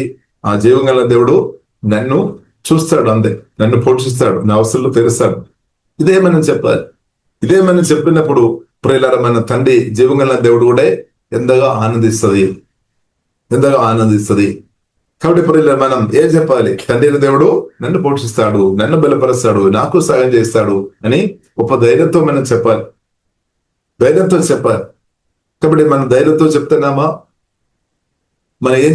ఆ జీవం కలిగిన దేవుడు నన్ను చూస్తాడు, అంతే, నన్ను పోషిస్తాడు, నా అవసరంలో తీరుస్తాడు. ఇదే మనం చెప్పాలి. ఇదే మనం చెప్పినప్పుడు ప్రియులారా మన తండ్రి జీవం కలిగిన దేవుడు కూడా ఎంతగా ఆనందిస్తుంది. కాబట్టి ప్రియులారా మనం ఏం చెప్పాలి? తండ్రి అయిన దేవుడు నన్ను పోషిస్తాడు, నన్ను బలపరుస్తాడు, నాకు సహాయం చేస్తాడు అని గొప్ప ధైర్యంతో మనం చెప్పాలి. కాబట్టి మనం ధైర్యంతో చెప్తున్నామా? మనం ఏం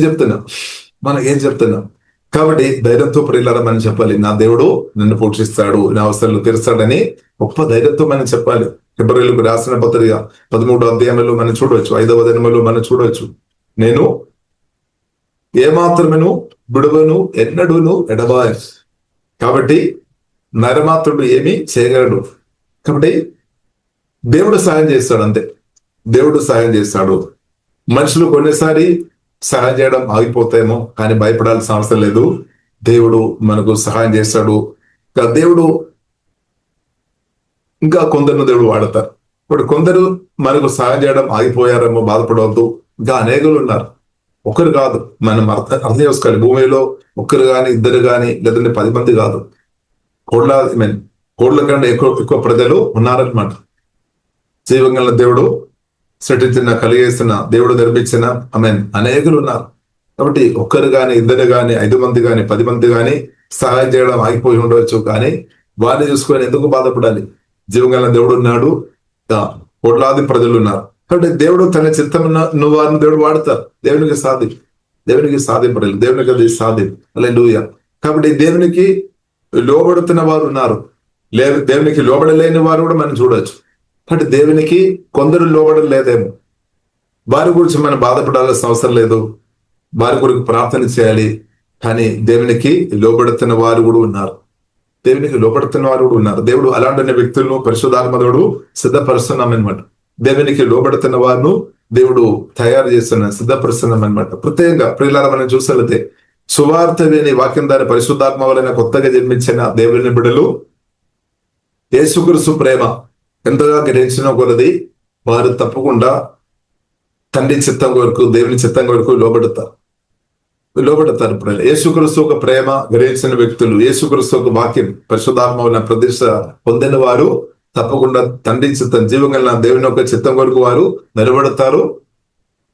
చెప్తున్నాం? కాబట్టి ధైర్యంతో ప్రియులారా మనం చెప్పాలి, నా దేవుడు నన్ను పోషిస్తాడు, నా అవసరాలు తీరుస్తాడని గొప్ప ధైర్యంతో మనం చెప్పాలి. ఫిబ్రవరికి రాసిన పత్రిక 13వ అధ్యాయంలో మనం చూడవచ్చు, 5వ వచనంలో మనం చూడవచ్చు, నేను ఏమాత్రమును విడువను ఎన్నడూను ఎడబాయను. కాబట్టి నరమాత్రుడు ఏమీ చేయగలడు. కాబట్టి దేవుడు సహాయం చేస్తాడు, అంతే. దేవుడు సహాయం చేస్తాడు. మనుషులు కొన్నిసారి సహాయం చేయడం ఆగిపోతాయేమో, కానీ భయపడాల్సిన అవసరం లేదు. దేవుడు మనకు సహాయం చేస్తాడు. దేవుడు ఇంకా కొందరు దేవుడు వాడతారు. ఇప్పుడు కొందరు మనకు సహాయం చేయడం ఆగిపోయారేమో, బాధపడవద్దు. ఇంకా అనేకులు ఉన్నారు, ఒకరు కాదు. మనం అర్థం చేసుకోవాలి. భూమిలో ఒక్కరు కానీ, ఇద్దరు కానీ, లేదంటే 10 మంది కాదు, కోట్ల కంటే ఎక్కువ ప్రజలు ఉన్నారనమాట. జీవం గల దేవుడు సృష్టించిన, కలిగేసిన, దేవుడు నిర్మించిన అనేకులు ఉన్నారు. కాబట్టి ఒక్కరు కానీ, ఇద్దరు కానీ, 5 మంది కానీ, 10 మంది కానీ సహాయం చేయడం ఆగిపోయి ఉండవచ్చు. కానీ వారిని చూసుకొని ఎందుకు బాధపడాలి? జీవం గల దేవుడు ఉన్నాడు, కోట్లాది ప్రజలు ఉన్నారు. కాబట్టి దేవుడు తన చిత్తం వారిని దేవుడు వాడతారు. దేవునికి సాధింపడలేదు, దేవునికి అది సాధ్యం. హల్లెలూయా. కాబట్టి దేవునికి లోబడుతున్న వారు ఉన్నారు, దేవునికి లోబడలేని వారు కూడా మనం చూడవచ్చు. కాబట్టి దేవునికి కొందరు లోబడం లేదేమో, వారి గురించి మనం బాధపడాల్సిన అవసరం లేదు. వారి గురించి ప్రార్థన చేయాలి. కానీ దేవునికి లోబడుతున్న వారు కూడా ఉన్నారు. దేవుడు అలాంటి వ్యక్తులను పరిశుద్ధాత్మ దేవుడు సిద్ధపరుస్తున్నాం అనమాట. దేవునికి లోబడుతున్న వారిను దేవుడు తయారు చేస్తున్నాం, సిద్ధపరుస్తున్నాం అనమాట. ప్రత్యేకంగా ప్రియులారా మనం చూసినట్లయితే సువార్త విని వాక్యం ద్వారా పరిశుద్ధాత్మ వలన కొత్తగా జన్మించిన దేవుని బిడ్డలు యేసుక్రీస్తు ప్రేమ ఎంతగా గ్రహించిన కొలది వారు తప్పకుండా తండ్రి చిత్తం వరకు, దేవుని చిత్తం వరకు లోబడతారు. యేసుక్రీస్తు ఒక ప్రేమ గ్రహించిన వ్యక్తులు, యేసుక్రీస్తు ఒక వాక్యం పరిశుద్ధాత్మ వలన ప్రతిష్ట పొందిన వారు తప్పకుండా తండ్రి చిత్తం, జీవం కలిగిన దేవుని యొక్క చిత్తం వరకు వారు నిలబడతారు,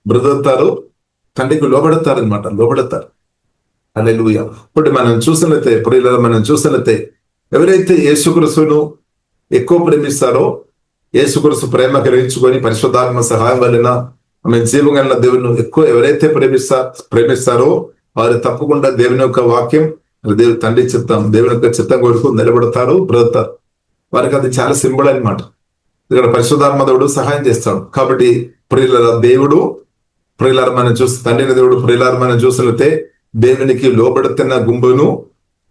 బ్రతుకుతారు, తండ్రికి లోబడతారు. హల్లెలూయా. ఇప్పుడు మనం చూసినట్లయితే ఎవరైతే యేసుక్రీస్తును ఎక్కువ ప్రేమిస్తారో, యేసుక్రీస్తు ప్రేమ గ్రహించుకొని పరిశుద్ధాత్మ సహాయం వలన జీవం కలిగిన దేవుని ఎక్కువ ఎవరైతే ప్రేమిస్తారో వారు తప్పకుండా దేవుని యొక్క వాక్యం, తండ్రి చిత్తం, దేవుని యొక్క చిత్తం కొరకు నిలబడతారు, బ్రతుకుతారు. వారికి అది చాలా సింబల్ అన్నమాట. ఇక్కడ పరిశుద్ధాత్మ దేవుడు సహాయం చేస్తాడు. కాబట్టి ప్రియులారా మనం తండ్రిని దేవుడు ప్రియులారా మనం చూసినట్లయితే దేవునికి లోబడుతున్న గుంపును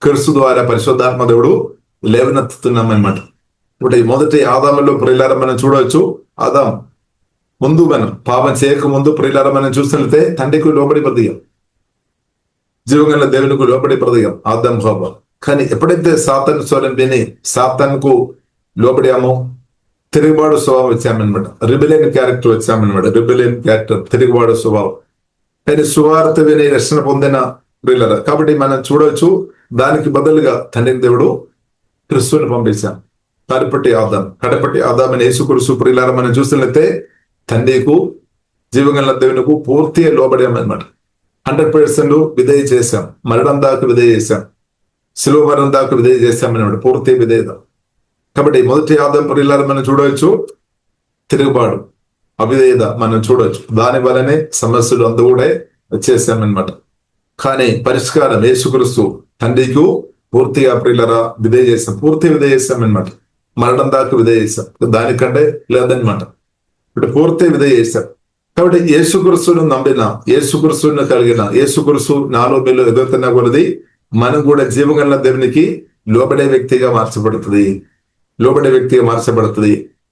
క్రీస్తు ద్వారా పరిశుద్ధాత్మ దేవుడు లేవనెత్తుతున్నాం అనమాట. ఇప్పుడు ఈ మొదటి ఆదాములో ప్రియులారా మనం చూడవచ్చు, ఆదాం ముందు మనం పాపం చేయక ముందు ప్రియులారా మనం చూసినట్లయితే తండ్రికి లోబడి బ్రతికాం, జీవంగల దేవునికి లోబడి బ్రతికాం, ఆదాం హవ్వ. కానీ ఎప్పుడైతే సాతాను స్వరం విని సాతానుకు లోబడామో, తిరుగుబాటు స్వభావం వచ్చామన్నమాట. రిబెలియన్ క్యారెక్టర్ వచ్చామన్నమాట. రిబెలియన్ క్యారెక్టర్, తిరుగుబాటు స్వభావం. కానీ సువార్త విని రక్షణ పొందిన ప్రియులారా, కాబట్టి మనం చూడవచ్చు, దానికి బదులుగా తండ్రి దేవుడు క్రిస్తుని పంపించాం. కడపటి ఆదాం అని యేసుక్రీస్తు ప్రియులారా మనం చూసినట్లయితే తండ్రికి జీవగల దేవునికి పూర్తిగా లోబడామన్నమాట. 100% విధేయ చేశాం. మరణం దాకా విధేయ చేశాం. శిలువ మరణం దాకా విధేయ చేశామన్నమాట. పూర్తి విధేయత. కాబట్టి మొదటి ఆదాం ప్రియులారా మనం చూడవచ్చు, తిరుగుబాటు, అవిధేయత మనం చూడవచ్చు. దాని వల్లనే సమస్యలు అందు కూడా వచ్చేసామన్నమాట. కానీ పరిష్కారం యేసుక్రీస్తు తండ్రికి పూర్తిగా ప్రియులారా విధేయ చేశాం. పూర్తి విధేయ చేశామన్నమాట. మరణం దాకా విధేయ చేశాం. దానికంటే లేదన్నమాట. ఇప్పుడు పూర్తి విధేయ చేశాం. కాబట్టి యేసుక్రీస్తును నమ్మిన, యేసుక్రీస్తుని కలిగిన, యేసుక్రీస్తు నాలో మీలో ఎదుగుతున్న కొలది మనం కూడా జీవగల దేవునికి లోబడే వ్యక్తిగా మార్చబడుతుంది.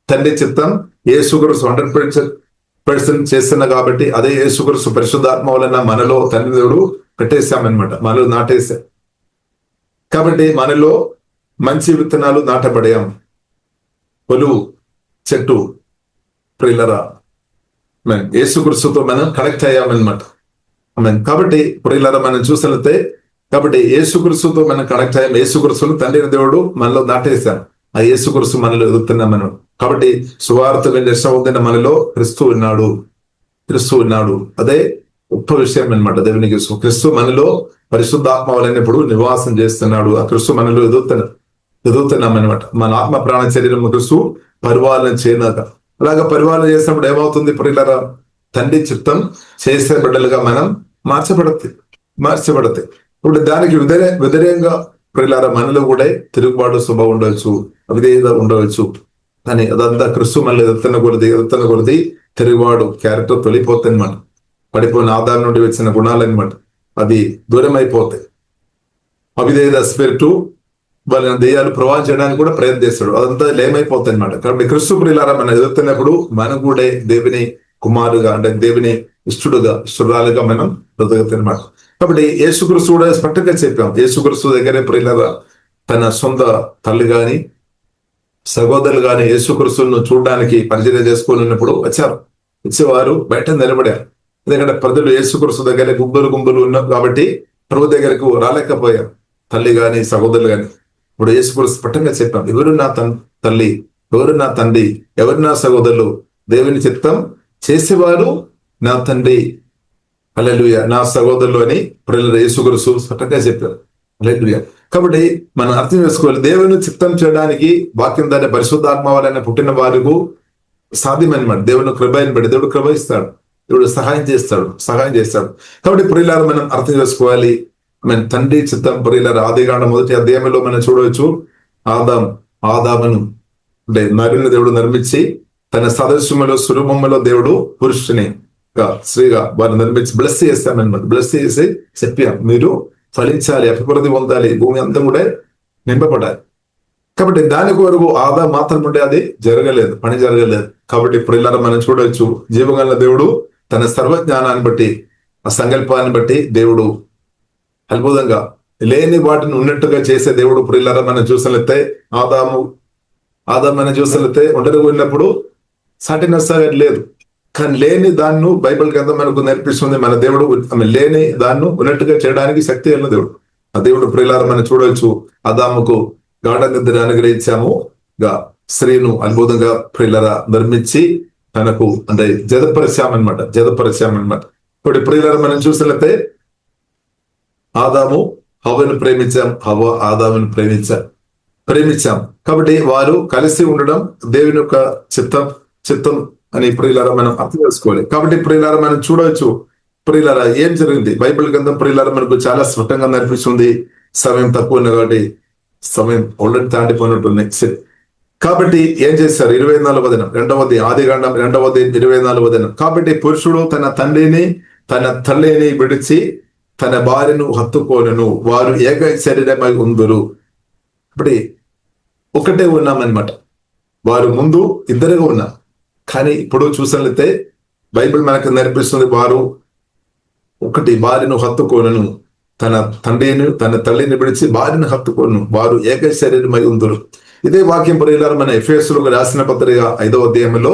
తండ్రి చిత్తం యేసుక్రీస్తు 100% చేస్తున్నా కాబట్టి అదే యేసుక్రీస్తు పరిశుద్ధాత్మ వలన మనలో తండ్రి దేవుడు పెట్టేశామన్నమాట. మనలో నాటేశాం. కాబట్టి మనలో మంచి విత్తనాలు నాటబడాం. పొలువు చెట్టు ప్రియులరా యేసుక్రీస్తుతో మనం కనెక్ట్ అయ్యామన్నమాట. కాబట్టి ప్రియులరా మనం చూసినట్లయితే, కాబట్టి యేసుక్రీస్తుతో మనం కనెక్ట్ అయ్యాం. యేసుక్రీస్తును తండ్రి దేవుడు మనలో నాటేశాం. ఆ యేసుక్రీస్తు మనలో ఎదుగుతున్నాం మనం. కాబట్టి సువార్త రక్షణ పొందిన మనలో క్రీస్తు ఉన్నాడు. అదే గొప్ప విషయం అన్నమాట. దేవునికి క్రీస్తు మనలో పరిశుద్ధాత్మ వలనప్పుడు నివాసం చేస్తున్నాడు. ఆ క్రీస్తు మనలో ఎదుగుతున్నాం అనమాట. మన ఆత్మ ప్రాణ శరీరం క్రీస్తు పరిపాలన చేయనాక, అలాగా పరిపాలన చేసినప్పుడు ఏమవుతుంది ప్రియులారా, తండ్రి చిత్తం చేసే బిడ్డలుగా మనం మార్చబడతాయి. ఇప్పుడు దానికి వ్యతిరేకంగా ప్రియులారా మనలో కూడా తిరుగుబాటు స్వభావం ఉండవచ్చు, అవిధేయత ఉండవచ్చు. కానీ అదంతా క్రీస్తు మళ్ళీ ఎదుగుతున్న కొలది తిరుగుబాటు క్యారెక్టర్ తొలిపోతాయి అన్నమాట. పడిపోయిన ఆదాం నుండి వచ్చిన గుణాలన్నమాట, అది దూరం అయిపోతాయి. అవిధేయత స్పిరిట్ వాళ్ళని దెయ్యాలు ప్రభావం చేయడానికి కూడా ప్రయత్నిస్తాడు. అదంతా లేమైపోతాయి అనమాట. కాబట్టి క్రీస్తు ప్రియులారా మనం ఎదుగుతున్నప్పుడు మనం కూడా దేవుని కుమారుగా, అంటే దేవుని ఇష్టరాలుగా మనం ఎదుగుతామన్నమాట. కాబట్టి యేసుక్రీస్తు కూడా స్పష్టంగా చెప్పాం. యేసుక్రీస్తు దగ్గరే ప్రియులారా తన సొంత తల్లి గాని సహోదరులు గాని యేసుక్రీస్తును చూడడానికి పరిచయం చేసుకొని ఉన్నప్పుడు వచ్చేవారు బయట నిలబడారు. ఎందుకంటే ప్రజలు యేసుక్రీస్తు దగ్గర గుంపులు ఉన్నారు కాబట్టి ప్రభు దగ్గరకు రాలేకపోయారు, తల్లి గాని సహోదరులు గాని. ఇప్పుడు యేసుక్రీస్తు స్పష్టంగా చెప్పాం, ఎవరు నా తల్లి, ఎవరు నా తండ్రి, ఎవరు నా సహోదరులు, దేవుని చిత్తం చేసేవారు నా తండ్రి, హల్లెలూయా, నా సహోదరులు అని ప్రజలు యేసుక్రీస్తు స్పష్టంగా చెప్పారు. హల్లెలూయా. కాబట్టి మనం అర్థం చేసుకోవాలి, దేవుని చిత్తం చేయడానికి వాక్యం దాన్ని పరిశుద్ధాత్మ వలన పుట్టిన వారికి సాధ్యమన్నమాట. దేవుని కృపని బట్టి దేవుడు కృప ఇస్తాడు, దేవుడు సహాయం చేస్తాడు. కాబట్టి ప్రియులారా మనం అర్థం చేసుకోవాలి, మన తండ్రి చిత్తం ప్రియులారా ఆదికాండం 1వ అధ్యాయంలో మనం చూడవచ్చు, ఆదామును అంటే నరుని దేవుడు నిర్మించి తన సదస్సులో స్వరూపంలో దేవుడు పురుషుని స్త్రీగా వారిని నిర్మించి బ్లెస్ చేస్తామన్నమాట. బ్లెస్ చేసి చెప్పాం, మీరు ఫలించాలి, అభివృద్ధి పొందాలి, భూమి అంతా కూడా నింపబడాలి. కాబట్టి దాని కొరకు ఆదాం మాత్రం ఉంటే అది పని జరగలేదు. కాబట్టి ప్రియులారా మనం చూడవచ్చు, జీవగల దేవుడు తన సర్వజ్ఞానాన్ని బట్టి, ఆ సంకల్పాన్ని బట్టి దేవుడు అద్భుతంగా లేని వాటిని ఉన్నట్టుగా చేసే దేవుడు. ప్రియులారా మనం చూసినట్లయితే ఆదాం మనం చూసినట్లయితే ఒంటరిగా ఉన్నప్పుడు సాటి నష్టాలు లేదు. కానీ లేని దాన్ని బైబిల్ గ్రంథం మనకు నేర్పిస్తుంది. మన దేవుడు లేని దాన్ని ఉన్నట్టుగా చేయడానికి శక్తి అయిన దేవుడు. ఆ దేవుడు ప్రియులారా మనం చూడవచ్చు, ఆదాముకు గాఢ నిద్ర అనుగ్రహించాము, స్త్రీను అద్భుతంగా ప్రియులారా నిర్మించి తనకు అంటే జతపరిచామన్నమాట. ఇప్పుడు ప్రియులారా మనం చూసినట్లయితే ఆదాము హవ్వను ప్రేమించాం, హవ్వ ఆదామును ప్రేమించాం. కాబట్టి వారు కలిసి ఉండడం దేవుని యొక్క చిత్తం అని ప్రియులారా మనం అర్థం చేసుకోవాలి. కాబట్టి ప్రియులారా మనం చూడవచ్చు, ప్రియులారా ఏం జరిగింది బైబిల్ గ్రంథం ప్రియులారా మనకు చాలా స్పష్టంగా నేర్పిస్తుంది. సమయం తక్కువ ఉంది కాబట్టి సమయం ఆల్రెడీ తాండిపోయినట్టుంది. కాబట్టి ఏం చేశారు? 24వ దినం ఆదికాండం 24వ దినం. కాబట్టి పురుషుడు తన తండ్రిని తన తల్లిని విడిచి తన భార్యను హత్తుకోనను, వారు ఏక శరీరమై ఉందురు. ఇప్పుడు ఒకటే ఉన్నామన్నమాట. వారు ముందు ఇద్దరుగా ఉన్నారు, కానీ ఇప్పుడు చూసినట్లయితే బైబిల్ మనకు నేర్పిస్తుంది, వారు ఒకటి భార్యను హత్తుకోనను, తన తండ్రిని తన తల్లిని విడిచి భార్యను హత్తుకోను, వారు ఏక శరీరమై ఉందురు. ఇదే వాక్యం ప్రియులారా మన ఎఫెసీయులకు రాసిన పత్రిక 5వ అధ్యాయంలో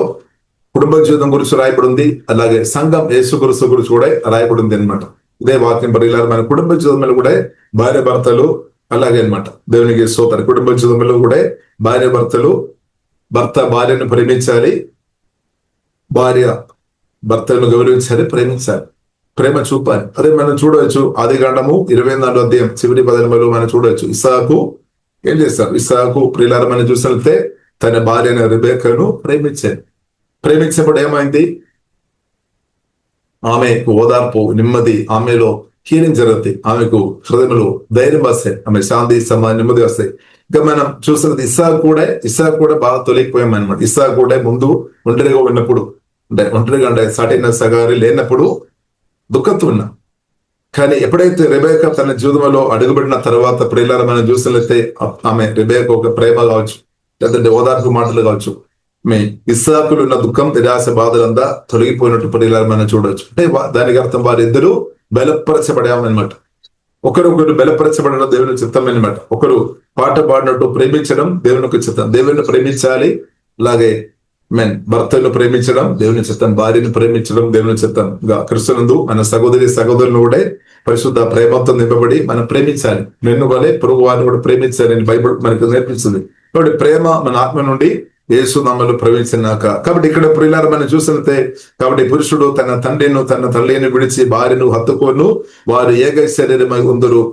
కుటుంబ జీవితం గురించి రాయబడింది. అలాగే సంఘం యేసుక్రీస్తు గురించి కూడా రాయబడింది అనమాట. ఇదే వాక్యం ప్రియులారా మన కుటుంబ జీవితంలో కూడా భార్య భర్తలు అలాగే అనమాట. దేవునికి స్తోత్రం. కుటుంబ జీవితంలో కూడా భార్య భర్తలు, భర్త భార్యను ప్రేమించాలి, భార్య భర్తలను గౌరవించాలి, ప్రేమించాలి, ప్రేమ చూపాలి. అదే మనం చూడవచ్చు ఆదికాండము 24వ అధ్యాయం చివరి 10 మనం చూడవచ్చు. ఇస్సాకు ఏం చేస్తారు? ఇస్సాకు ప్రియులారా మనం చూసినట్లయితే తన భార్యను రెబెక్కను ప్రేమించారు. ప్రేమించినప్పుడు ఏమైంది? ఆమెకు ఓదార్పు, నెమ్మది, ఆమెలో హీలింగ్ జరుగుతాయి, ఆమెకు హృదయంలో ధైర్యం వస్తాయి, ఆమె శాంతి నెమ్మది వస్తాయి. ఇంకా మనం చూసినది ఇస్సాకు కూడా బాగా తొలగిపోయాం అనమాట. ఇస్సాకు కూడా ముందు ఒంటరిగా ఉన్నప్పుడు, అంటే ఒంటరిగా అంటే సాటిన సగారి లేనప్పుడు దుఃఖంతో ఉన్నా. కానీ ఎప్పుడైతే రెబెక్కా తన జీవితంలో అడుగుబడిన తర్వాత ప్రియులారా మనం చూసినట్లయితే ఆమె రెబెక్కా ఒక ప్రేమ కావచ్చు, లేదంటే ఓదార్పు మాటలు కావచ్చు, ఇస్సాకులు ఉన్న దుఃఖం, నిరాశ, బాధలంతా తొలగిపోయినట్టు ప్రియులారా మనం చూడవచ్చు. అంటే దానికి అర్థం వారిద్దరూ బలపరచబడామన్నమాట. ఒకరు బలపరచబడడం దేవుని చిత్తం అనమాట. ఒకరు పాట పాడినట్టు ప్రేమించడం దేవునికి చిత్తం. దేవుని ప్రేమించాలి. అలాగే భర్తను ప్రేమించడం దేవుని చిత్తం, భార్యను ప్రేమించడం దేవుని చిత్తం. క్రిస్తునందు మన సహోదరులను కూడా పరిశుద్ధ ప్రేమతో నింపబడి మనం ప్రేమించాలి. నిన్ను వలె పొరుగు వారిని కూడా ప్రేమించాలని బైబిల్ మనకు నేర్పిస్తుంది. కాబట్టి ప్రేమ మన ఆత్మ నుండి యేసు నామములో ప్రవేశించినాక. కాబట్టి ఇక్కడ ప్రియులారా మనం చూసినట్లయితే, కాబట్టి పురుషుడు తన తండ్రిను తన తల్లిని విడిచి భార్యను హత్తుకోను, వారు ఏక శరీరమై ఉందరు.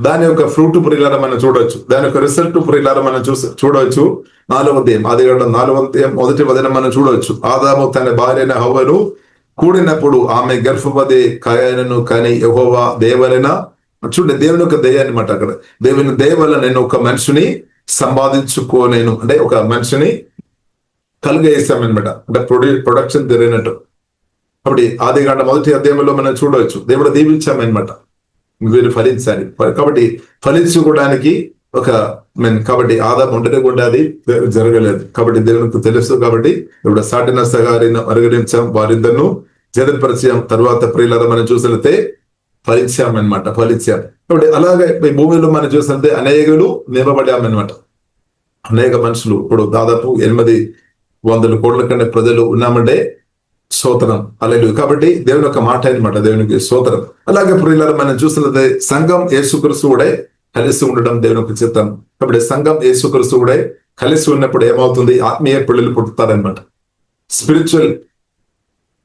దాని యొక్క ఫ్రూట్ ప్రియులారా మనం చూడవచ్చు. దాని యొక్క రిజల్ట్ ప్రియులారా మనం చూడవచ్చు. 4వ అధ్యాయం ఆదికాండం 4వ అధ్యాయం 1వ వచనం మనం చూడవచ్చు. ఆదాము తన భార్యను హవ్వను కూడినప్పుడు ఆమె గర్భవతి కాయనను కానీ యెహోవా దేవలన, చూడండి దేవుని యొక్క దయ అనమాట. అక్కడ దేవుని దయ వల్ల నేను ఒక మనిషిని సంపాదించుకోలేను, అంటే ఒక మనిషిని కలుగేసామనమాట. అంటే ప్రొడక్షన్ జరిగినట్టు. కాబట్టి ఆదికాండం 1వ అధ్యాయంలో మనం చూడవచ్చు. దేవుడు దీవించామన్నమాట, వీరు ఫలించాలి. కాబట్టి ఫలించుకోవడానికి కాబట్టి ఆదాం ఒంటరిగా ఉండే అది జరగలేదు. కాబట్టి దేవునికి తెలుసు. కాబట్టి ఇప్పుడు సాటిన సగారిని పరిగణించాం, వారిద్దరిను జతపరిచాం. తర్వాత ప్రియులారా మనం చూసినట్లయితే ఫలించామన్నమాట. కాబట్టి అలాగే ఈ భూమిలో మనం చూసినట్లయితే అనేకులు నింపబడామన్నమాట. అనేక మనుషులు, ఇప్పుడు దాదాపు 800 కోట్ల కంటే ప్రజలు ఉన్నామంటే స్తోత్రం, హల్లెలూయా. కాబట్టి దేవుని యొక్క మాట అనమాట, దేవునికి స్తోత్రం. అలాగే ప్రియులారా మనం చూసినట్లయితే సంఘం యేసుక్రీస్తు కూడా కలిసి ఉండడం దేవునికి చిత్తం. కాబట్టి సంఘం యేసుక్రీస్తు కూడా కలిసి ఉన్నప్పుడు ఏమవుతుంది? ఆత్మీయ పిల్లలు పుట్టుతారనమాట. స్పిరిచువల్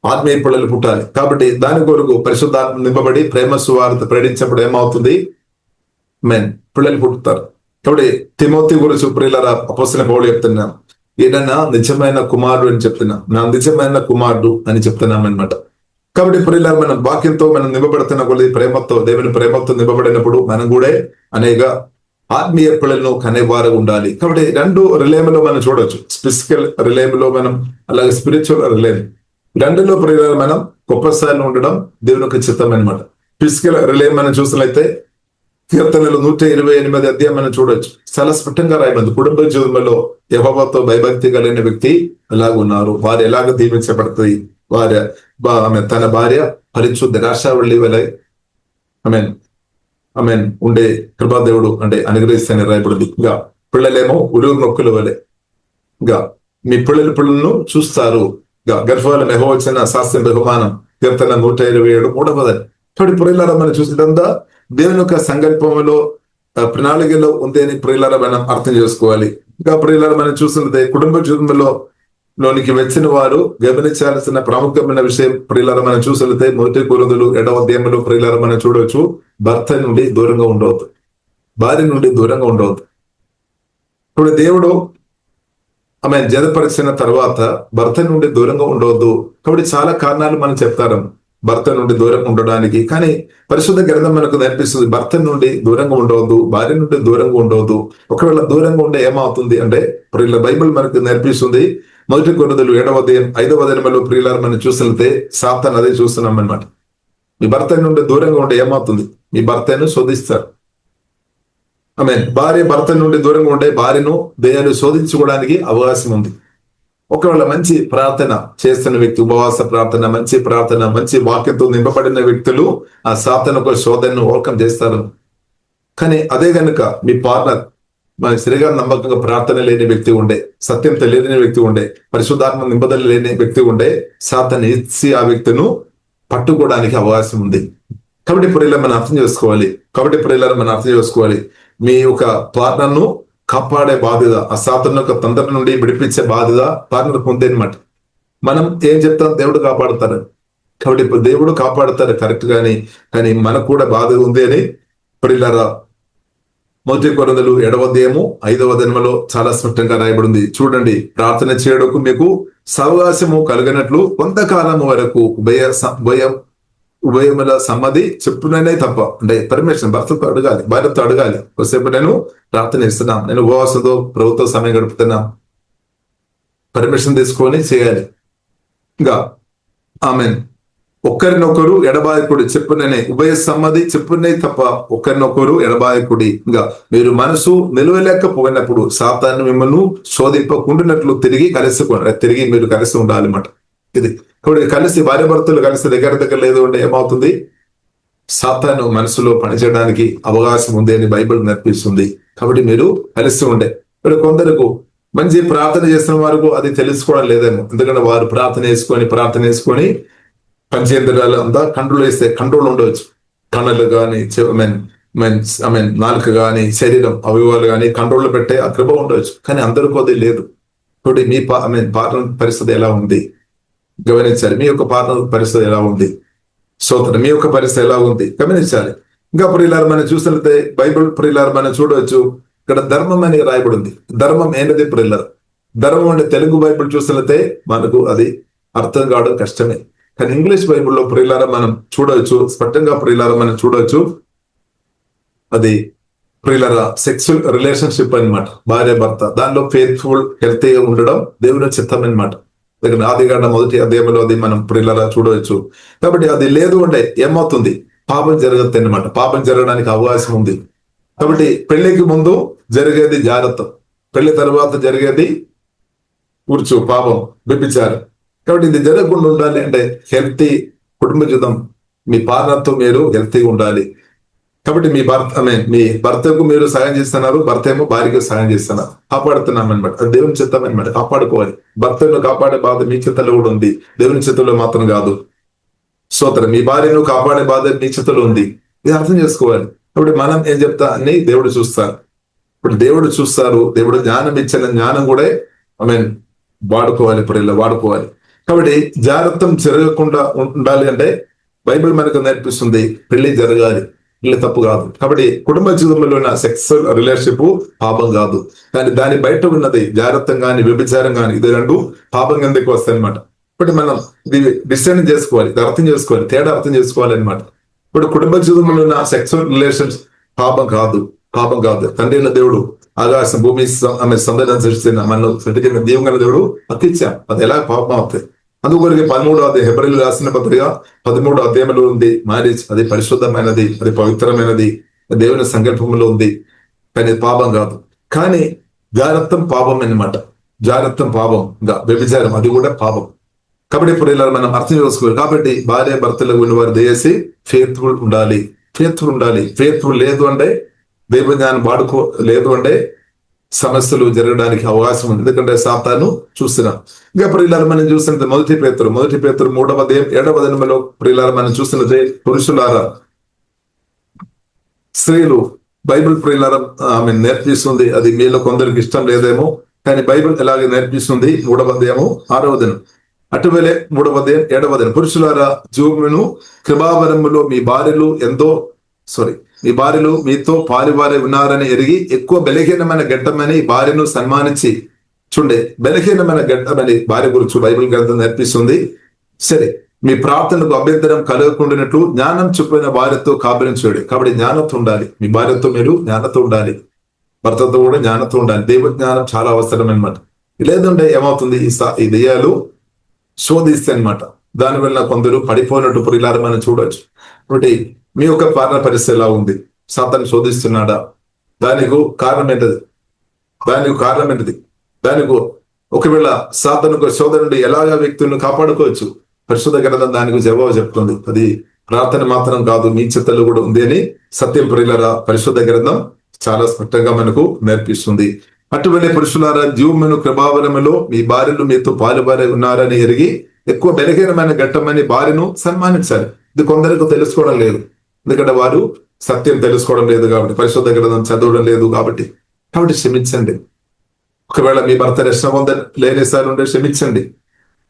ఆత్మీయ పిల్లలు పుట్టాలి. కాబట్టి దాని కొరకు పరిశుద్ధాత్మ నింపబడి ప్రేమ సువార్త ప్రకటించినప్పుడు ఏమవుతుంది? పిల్లలు పుట్టుతారు. కాబట్టి తిమోతి గురించి ప్రియులారా అపోస్తలుడైన పౌలు చెప్తున్నాం, ఈయన నిజమైన కుమారుడు అని చెప్తున్నాం, నా నిజమైన కుమారుడు అని చెప్తున్నాం అనమాట. కాబట్టి ప్రియులారా మనం వాక్యంతో మనం నింపబడుతున్న కొద్ది ప్రేమతో, దేవుని ప్రేమతో నింపబడినప్పుడు మనం కూడా అనేక ఆత్మీయ పిల్లలను కనేవారు ఉండాలి. కాబట్టి 2 రిలేములో మనం చూడవచ్చు. ఫిజికల్ రిలేములో మనం, అలాగే స్పిరిచువల్ రిలేమ్, 2లో ప్రియులారా మనం గొప్ప స్థాయిలో ఉండడం దేవునికి చిత్తం అనమాట. ఫిజికల్ రిలేమ్ మనం చూసినట్లయితే కీర్తనలు 128 అధ్యాయం మనం చూడవచ్చు. చాలా స్పష్టంగా రాయబడింది. కుటుంబ జీవితంలో యెహోవాతో భయభక్తి కలిగిన వ్యక్తి ఎలాగ ఉన్నారు, వారు ఎలాగ దీవించబడుతుంది, ఆమె తన భార్య పరిశుద్ధ ద్రాక్షావల్లి వలె ఉండే కృపాదేవుడు అంటే అనుగ్రహిస్తానని రాయబడింది. ఇంకా పిల్లలేమో ఉలుగు నొక్కుల వలె, ఇంకా మీ పిల్లలను చూస్తారు. గర్భాలను యెహోవా శాస్త్రం బహుమానం, కీర్తన 127 3వ. కాబట్టి ప్రియులారా మనం చూసినంతా దేవుని యొక్క సంకల్పంలో ప్రణాళికలో ఉంది అని ప్రియులారా మనం అర్థం చేసుకోవాలి. ఇంకా ప్రియులారా మనం చూసినదే కుటుంబ జీవితంలో లోనికి వచ్చిన వారు గమనించాల్సిన ప్రాముఖ్యమైన విషయం ప్రియులారా మనం చూసినట్లయితే 1 కొరింథీయులు 7వ అధ్యాయంలో ప్రియులారా మనం చూడవచ్చు. భర్త నుండి దూరంగా ఉండవద్దు, భార్య నుండి దూరంగా ఉండవద్దు. ఇప్పుడు దేవుడు ఆమె జతపరిచిన తర్వాత భర్త నుండి దూరంగా ఉండవద్దు. కాబట్టి చాలా కారణాలు మనం చెప్తారు భర్త నుండి దూరంగా ఉండడానికి. కానీ పరిశుద్ధ గ్రంథం మనకు నేర్పిస్తుంది భర్త నుండి దూరంగా ఉండవద్దు, భార్య నుండి దూరంగా ఉండవద్దు. ఒకవేళ దూరంగా ఉంటే ఏమవుతుంది అంటే బైబిల్ మనకు నేర్పిస్తుంది. 1 కొరింథీయులు 7వ అధ్యాయం 5వ వచనంలో ప్రియులారా మనం చూసినట్లయితే సాతాను అదే చూస్తున్నాం అన్నమాట. మీ భర్త నుండి దూరంగా ఉంటే ఏమవుతుంది? మీ భర్తను శోధిస్తారు. భార్య భర్త నుండి దూరంగా ఉంటే భార్యను దయ్యాలు శోధించుకోవడానికి అవకాశం ఉంది. ఒకవేళ మంచి ప్రార్థన చేస్తున్న వ్యక్తి, ఉపవాస ప్రార్థన, మంచి ప్రార్థన, మంచి వాక్యంతో నింపబడిన వ్యక్తులు ఆ సాతాను శోధనను ఓవర్కమ్ చేస్తారు. కానీ అదే గనుక మీ పార్ట్నర్ మన సరిగా నమ్మకంగా ప్రార్థన లేని వ్యక్తి ఉండే, సత్యం తెలియని వ్యక్తి ఉండే, పరిశుద్ధాత్మ నిబంధన లేని వ్యక్తి ఉండే, సాతాను ఇచ్చి ఆ వ్యక్తిను పట్టుకోవడానికి అవకాశం ఉంది. కాబట్టి ఇప్పుడు ఇలా మనం అర్థం చేసుకోవాలి. మీ యొక్క పార్ట్నర్ను కాపాడే బాధ్యత, ఆ సాతాను యొక్క తండ్రి నుండి విడిపించే బాధ్యత పార్ట్నర్ పొందే అనమాట. మనం ఏం చెప్తాం, దేవుడు కాపాడుతారు. కాబట్టి ఇప్పుడు దేవుడు కాపాడుతారు కరెక్ట్ కానీ మనకు కూడా బాధ్యత ఉంది అని ఇప్పుడు ఇలా 1 కొరింథీయులు 7వ అధ్యాయము 5వ వచనములో చాలా స్పష్టంగా రాయబడింది. చూడండి, ప్రార్థన చేయడానికి మీకు సావకాశము కలిగినట్లు కొంతకాలం వరకు ఉభయముల సమ్మతి చెప్పుననే తప్ప, అంటే పర్మిషన్ భర్తతో అడగాలి, భార్యతో అడగాలి. కొద్దిసేపు నేను ప్రార్థన ఇస్తున్నాం, నేను ఉపవాసంతో ప్రభుత్వ సమయం గడుపుతున్నా, పర్మిషన్ తీసుకొని చేయాలి. ఇంకా ఆమెన్ ఒకరినొకరు ఎడబాయకుడి చెప్పుననే, ఉభయ సమ్మతి చెప్పునే తప్ప ఒకరినొకరు ఎడబాయకుడి. ఇంకా మీరు మనసు నిలవలేకపోయినప్పుడు సాతాను మిమ్మల్ని శోధింపకుండానట్లు తిరిగి మీరు కలిసి ఉండాలి అన్నమాట. ఇది కాబట్టి కలిసి భార్య భర్తలు కలిసి దగ్గర లేదు అంటే ఏమవుతుంది, సాతాను మనసులో పనిచేయడానికి అవకాశం ఉంది అని బైబిల్ నేర్పిస్తుంది. కాబట్టి మీరు కలిసి ఉండే. ఇప్పుడు కొందరకు మంచి ప్రార్థన చేసిన వారికి అది తెలుసుకోవడం లేదేమో, ఎందుకంటే వారు ప్రార్థన వేసుకొని పంచేంద్రియాలు అంతా కంట్రోల్ ఉండవచ్చు. కన్నులు కానీ, నాలుక కానీ, శరీరం అవయవాలు కానీ కంట్రోల్ పెట్టే ఆ కృప ఉండవచ్చు. కానీ అందరికీ అది లేదు. ఇప్పుడు మీ పార్ట్నర్ పరిస్థితి ఎలా ఉంది గమనించాలి. మీ యొక్క పార్ట్నర్ పరిస్థితి ఎలా ఉంది, సోదరు మీ యొక్క పరిస్థితి ఎలా ఉంది గమనించాలి. ఇంకా ప్రియులారా మనం చూసినట్లయితే బైబిల్ ప్రియులారా మనం చూడవచ్చు, ఇక్కడ ధర్మం అని రాయబడి ఉంది. ధర్మం ఏంటది ప్రియులారా? ధర్మం అంటే తెలుగు బైబిల్ చూసినట్లయితే మనకు అది అర్థం కావడం కష్టమే. కానీ ఇంగ్లీష్ బైబిల్లో ప్రియులారా మనం చూడవచ్చు, స్పష్టంగా ప్రియులారా మనం చూడవచ్చు, అది ప్రియులారా సెక్సువల్ రిలేషన్షిప్ అన్నమాట, భార్య భర్త. దానిలో ఫెయిత్ఫుల్ హెల్తీగా ఉండడం దేవుని చిత్తం అన్నమాట. ఆదికాండ 1వ అధ్యాయంలో అది మనం ప్రియులారా చూడవచ్చు. కాబట్టి అది లేదు అంటే ఏమవుతుంది, పాపం జరగదు అన్నమాట. పాపం జరగడానికి అవకాశం ఉంది. కాబట్టి పెళ్లికి ముందు జరిగేది జాగ్రత్త, పెళ్లి తర్వాత జరిగేది పాపం, వ్యభిచారం. కాబట్టి ఇది జరగకుండా ఉండాలి అంటే హెల్తీ కుటుంబ జీవితం, మీ పార్ట్నర్తో మీరు హెల్తీగా ఉండాలి. కాబట్టి మీ భర్తకు మీరు సాయం చేస్తున్నారు, భర్త ఏమో భార్యకు సాయం చేస్తున్నారు, కాపాడుతున్నాం అనమాట. అది దేవుని చిత్తం అనమాట, కాపాడుకోవాలి. భర్తను కాపాడే బాధ మీ చేతుల్లో కూడా ఉంది, దేవుని చేతుల్లో మాత్రం కాదు. సోదరు మీ భార్యను కాపాడే బాధ మీ చేతుల్లో ఉంది, ఇది అర్థం చేసుకోవాలి. కాబట్టి మనం ఏం చెప్తా అని దేవుడు చూస్తారు. ఇప్పుడు దేవుడు జ్ఞానం ఇచ్చిన జ్ఞానం కూడా వాడుకోవాలి, వాడుకోవాలి. కాబట్టి జాగ్రత్త జరగకుండా ఉండాలి అంటే బైబిల్ మనకు నేర్పిస్తుంది, పెళ్లి జరగాలి, పెళ్లి తప్పు కాదు. కాబట్టి కుటుంబ జీవితంలో ఉన్న సెక్సువల్ రిలేషన్షిప్ పాపం కాదు. కానీ దాని బయట ఉన్నది జాగ్రత్తం కానీ వ్యభిచారం కానీ, ఇది రెండు పాపం కిందకి వస్తాయి అనమాట. ఇప్పుడు మనం ఇది డిసైడ్ చేసుకోవాలి, అర్థం చేసుకోవాలి, తేడా అర్థం చేసుకోవాలి అనమాట. ఇప్పుడు కుటుంబ జీవితంలో ఉన్న సెక్సువల్ రిలేషన్స్ పాపం కాదు. తండ్రి అయిన దేవుడు ఆకాశం భూమి సంబంధం సృష్టించిన మనలో సృష్టించిన దీవంగా దేవుడు అతిచ్చాం, అది ఎలా పాపం అవుతాయి. అందుకొరికి 13వ అధ్యాయం హెబ్రీయులు రాసిన పత్రిక 13వ అధ్యాయంలో ఉంది మ్యారేజ్. అది పరిశుద్ధమైనది, అది పవిత్రమైనది, దేవుని సంకల్పంలో ఉంది, కానీ పాపం కాదు. కానీ జాగ్రత్తం పాపం అన్నమాట. జాగ్రత్తం పాపం, ఇంకా వ్యభిచారం అది కూడా పాపం. కాబట్టి ఇప్పుడు ఇలా మనం అర్థం చేసుకోవాలి. కాబట్టి భార్య భర్తలకు ఉన్నవారు దయచేసి ఫెయిత్ఫుల్ ఉండాలి. ఫెయిత్ఫుల్ లేదు అంటే దైవ జ్ఞానం లేదు అంటే సమస్యలు జరగడానికి అవకాశం ఉంది. ఎందుకంటే సాతాను చూస్తున్నాం. ఇంకా ప్రియులారా మనం చూసినట్టు 1 పేతురు 3వ అధ్యాయం 7వ వచనంలో ప్రియులారా మనం చూసినట్టే, పురుషులారా స్త్రీలు బైబిల్ ప్రియులారా ఆమె నేర్పిస్తుంది. అది మీలో కొందరికి ఇష్టం లేదేమో, కానీ బైబిల్ ఎలాగే నేర్పిస్తుంది. 3వ అధ్యాయము 6వ వచనం, అటువలే 3వ అధ్యాయం 7వ వచనం, పురుషులారా జూమును కృపావరములో మీ భార్యలు మీతో పాలువారే ఉన్నారని ఎరిగి ఎక్కువ బలహీనమైన గడ్డమని భార్యను సన్మానించి చూడండి. బలహీనమైన గడ్డమని భార్య గురించి బైబిల్ గ్రంథం నేర్పిస్తుంది. సరే, మీ ప్రార్థనకు అభ్యంతరం కలగకుండానట్లు జ్ఞానం చెప్పిన భార్యతో కాపురించండి. కాబట్టి జ్ఞానంతో ఉండాలి. మీ భార్యతో మీరు జ్ఞానంతో ఉండాలి, భర్తతో కూడా జ్ఞానంతో ఉండాలి. దైవ జ్ఞానం చాలా అవసరం అనమాట. లేదంటే ఏమవుతుంది, ఈ దెయ్యాలు శోధిస్తాయి అనమాట. దానివల్ల కొందరు పడిపోయినట్టు ప్రియులారా మనం చూడవచ్చు. కాబట్టి మీ యొక్క పార్ట్నర్ పరిస్థితి ఎలా ఉంది, సాతాను శోధిస్తున్నాడా, దానికి కారణం ఏంటది, దానికి ఒకవేళ సాతాను శోధన నుండి ఎలాగా వ్యక్తులను కాపాడుకోవచ్చు, పరిశుద్ధ గ్రంథం దానికి జవాబు చెప్తుంది. అది ప్రార్థన మాత్రం కాదు, మీ చిత్తలో కూడా ఉంది అని సత్యం ప్రియులారా పరిశుద్ధ గ్రంథం చాలా స్పష్టంగా మనకు నేర్పిస్తుంది. అటువంటి పురుషులారా, జీవమును కృపావరములో మీ భార్యలు మీతో పాలుబారి ఉన్నారని ఎరిగి ఎక్కువ బలహీనమైన ఘట్టమని భార్యను సన్మానించాలి. ఇది కొందరికి తెలుసుకోవడం లేదు, ఎందుకంటే వారు సత్యం తెలుసుకోవడం లేదు కాబట్టి, పరిశుద్ధ గ్రంథం చదవడం లేదు కాబట్టి క్షమించండి. ఒకవేళ మీ భర్త రక్షణ లేని సార్ ఉంటే క్షమించండి,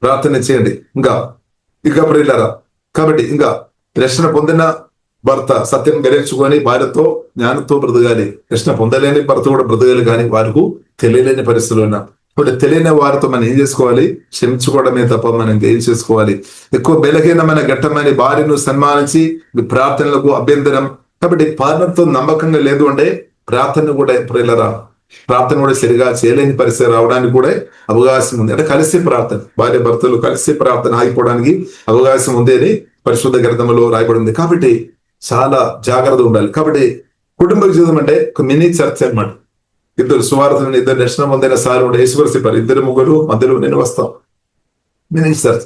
ప్రార్థన చేయండి. ఇంకా ప్రియులారా, కాబట్టి ఇంకా రక్షణ పొందిన భర్త సత్యం గ్రహించుకొని భార్యతో జ్ఞానంతో బ్రతకాలి. రక్షణ పొందలేని భర్త కూడా బ్రతకాలి, కానీ వారికి తెలియలేని పరిస్థితులు ఉన్నా ఇప్పుడు తెలియని వారితో మనం ఏం చేసుకోవాలి? క్షమించుకోవడమే తప్ప మనం ఏం చేసుకోవాలి? ఎక్కువ బలహీనమైన ఘట్టమైన భార్యను సన్మానించి మీ ప్రార్థనలకు అభ్యంతరం. కాబట్టి పార్ట్నర్తో నమ్మకంగా లేదు అంటే ప్రార్థన కూడా ప్రియులారా, ప్రార్థన కూడా సరిగా చేయలేని పరిస్థితి రావడానికి కూడా అవకాశం ఉంది. అంటే కలిసి ప్రార్థన, భార్య భర్తలు కలిసి ప్రార్థన ఆగిపోవడానికి అవకాశం ఉంది అని పరిశుద్ధ గ్రంథంలో రాయబడింది. కాబట్టి చాలా జాగ్రత్త ఉండాలి. కాబట్టి కుటుంబ జీవితం అంటే ఒక మినీ చర్చ్ అన్నమాట. ఇద్దరు సువార్తలను, ఇద్దరు రక్షణ పొందిన సార్ ఈశ్వర్ చెప్పారు, ఇద్దరు ముగ్గురు మధ్యలో నేను వస్తాం, మినీ చర్చ్.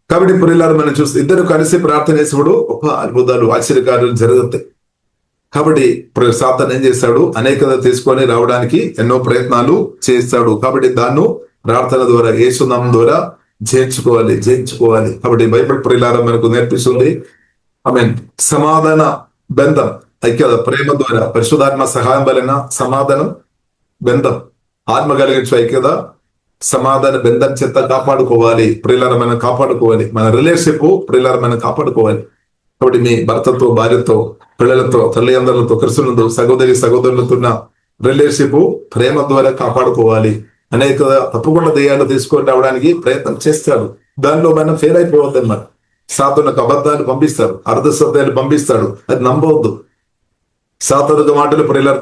కాబట్టి ప్రియులారా, మనం చూస్తే ఇద్దరు కలిసి ప్రార్థన చేసేవాడు గొప్ప అద్భుతాలు, ఆశ్చర్యకార్యాలు జరుగుతాయి. కాబట్టి సాతాను ఏం చేస్తాడు? అనేకత తీసుకొని రావడానికి ఎన్నో ప్రయత్నాలు చేస్తాడు. కాబట్టి దాన్ని ప్రార్థన ద్వారా, యేసునామం ద్వారా జయించుకోవాలి. కాబట్టి బైబిల్ ప్రియులారా మనకు నేర్పిస్తుంది. సమాధాన బంధం, ఐక్యత, ప్రేమ ద్వారా, పరిశుద్ధాత్మ సహాయం వలన సమాధానం బంధం, ఆత్మ కలిగించే ఐక్యత, సమాధాన బంధం చేత కాపాడుకోవాలి. ప్రియులారా మనం కాపాడుకోవాలి, మన రిలేషన్షిప్ ప్రియులారా మనం కాపాడుకోవాలి. కాబట్టి మీ భర్తతో, భార్యతో, పిల్లలతో, తల్లిదండ్రులతో, క్రిస్తులతో, సహోదరులతో ఉన్న రిలేషన్షిప్ ప్రేమ ద్వారా కాపాడుకోవాలి. అనేక తప్పకుండా దెయ్యాలు తీసుకొని రావడానికి ప్రయత్నం చేస్తాడు, దానిలో మనం ఫెయిల్ అయిపోవద్దు అన్నమాట. సాతానుకు అబద్ధాలు పంపిస్తారు, అర్ధ సత్యాలు పంపిస్తాడు, అది నమ్మవద్దు. సాతానుకు మాటలు ప్రియులారా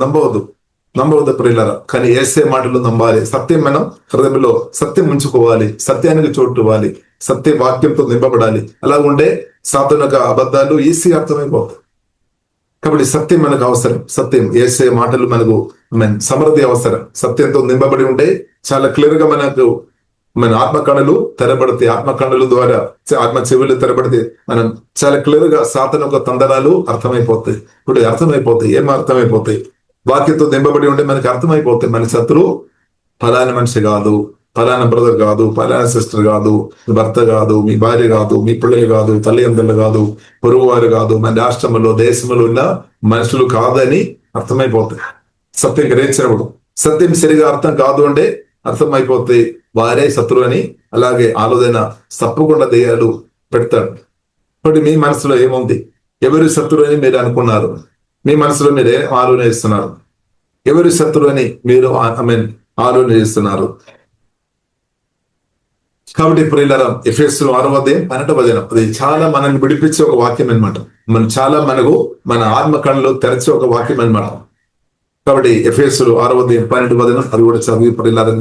నమ్మవద్దు ప్రియులారా. కానీ యేసే మాటలు నమ్మాలి. సత్యం మనం హృదయంలో సత్యం ఉంచుకోవాలి, సత్యానికి చోటు ఇవ్వాలి, సత్య వాక్యంతో నింపబడాలి. అలా ఉండే సాతానుకు అబద్ధాలు ఈజీ అర్థమైపోతాయి. కాబట్టి సత్యం మనకు అవసరం. సత్యం యేసే మాటలు మనకు సమృద్ధి అవసరం. సత్యంతో నింపబడి ఉంటే చాలా క్లియర్ గా మనకు మన ఆత్మకణులు తెరబడితే, ఆత్మకణుల ద్వారా ఆత్మ చెవులు తెరబడితే మనం చాలా క్లియర్ గా సాతాను తందనాలు అర్థమైపోతాయి. ఇప్పుడు ఏం అర్థమైపోతాయి? వాక్యంతో నింపబడి ఉంటే మనకి అర్థమైపోతాయి. మన శత్రువు ఫలానా మనిషి కాదు, ఫలానా బ్రదర్ కాదు, ఫలానా సిస్టర్ కాదు, భర్త కాదు, మీ భార్య కాదు, మీ పిల్లలు కాదు, తల్లిదండ్రులు కాదు, పొరుగు వారు కాదు, మన రాష్ట్రంలో దేశంలో ఉన్న మనుషులు కాదని అర్థమైపోతాయి. సత్యం గ్రహించినప్పుడు సత్యం సరిగా అర్థం కాదు అంటే అర్థమైపోతాయి వారే శత్రువు అని. అలాగే ఆలోచన తప్పకుండా దెయ్యాలు పెడతాడు. కాబట్టి మీ మనసులో ఏముంది? ఎవరి శత్రువు అని మీరు అనుకున్నారు? మీ మనసులో మీరు ఏం ఆలోచన చేస్తున్నారు? ఎవరి శత్రువు అని మీరు ఆలోచన చేస్తున్నారు? కాబట్టి ప్రియులారా, ఎఫెసీయులు 6:12 అది చాలా మనల్ని విడిపించే ఒక వాక్యం అనమాట. మనకు మన ఆత్మ కళ్ళలో తెరచే ఒక వాక్యం అనమాట. కాబట్టి ఎఫెసీయులు 6:12 అది కూడా చదివి ప్రియులారా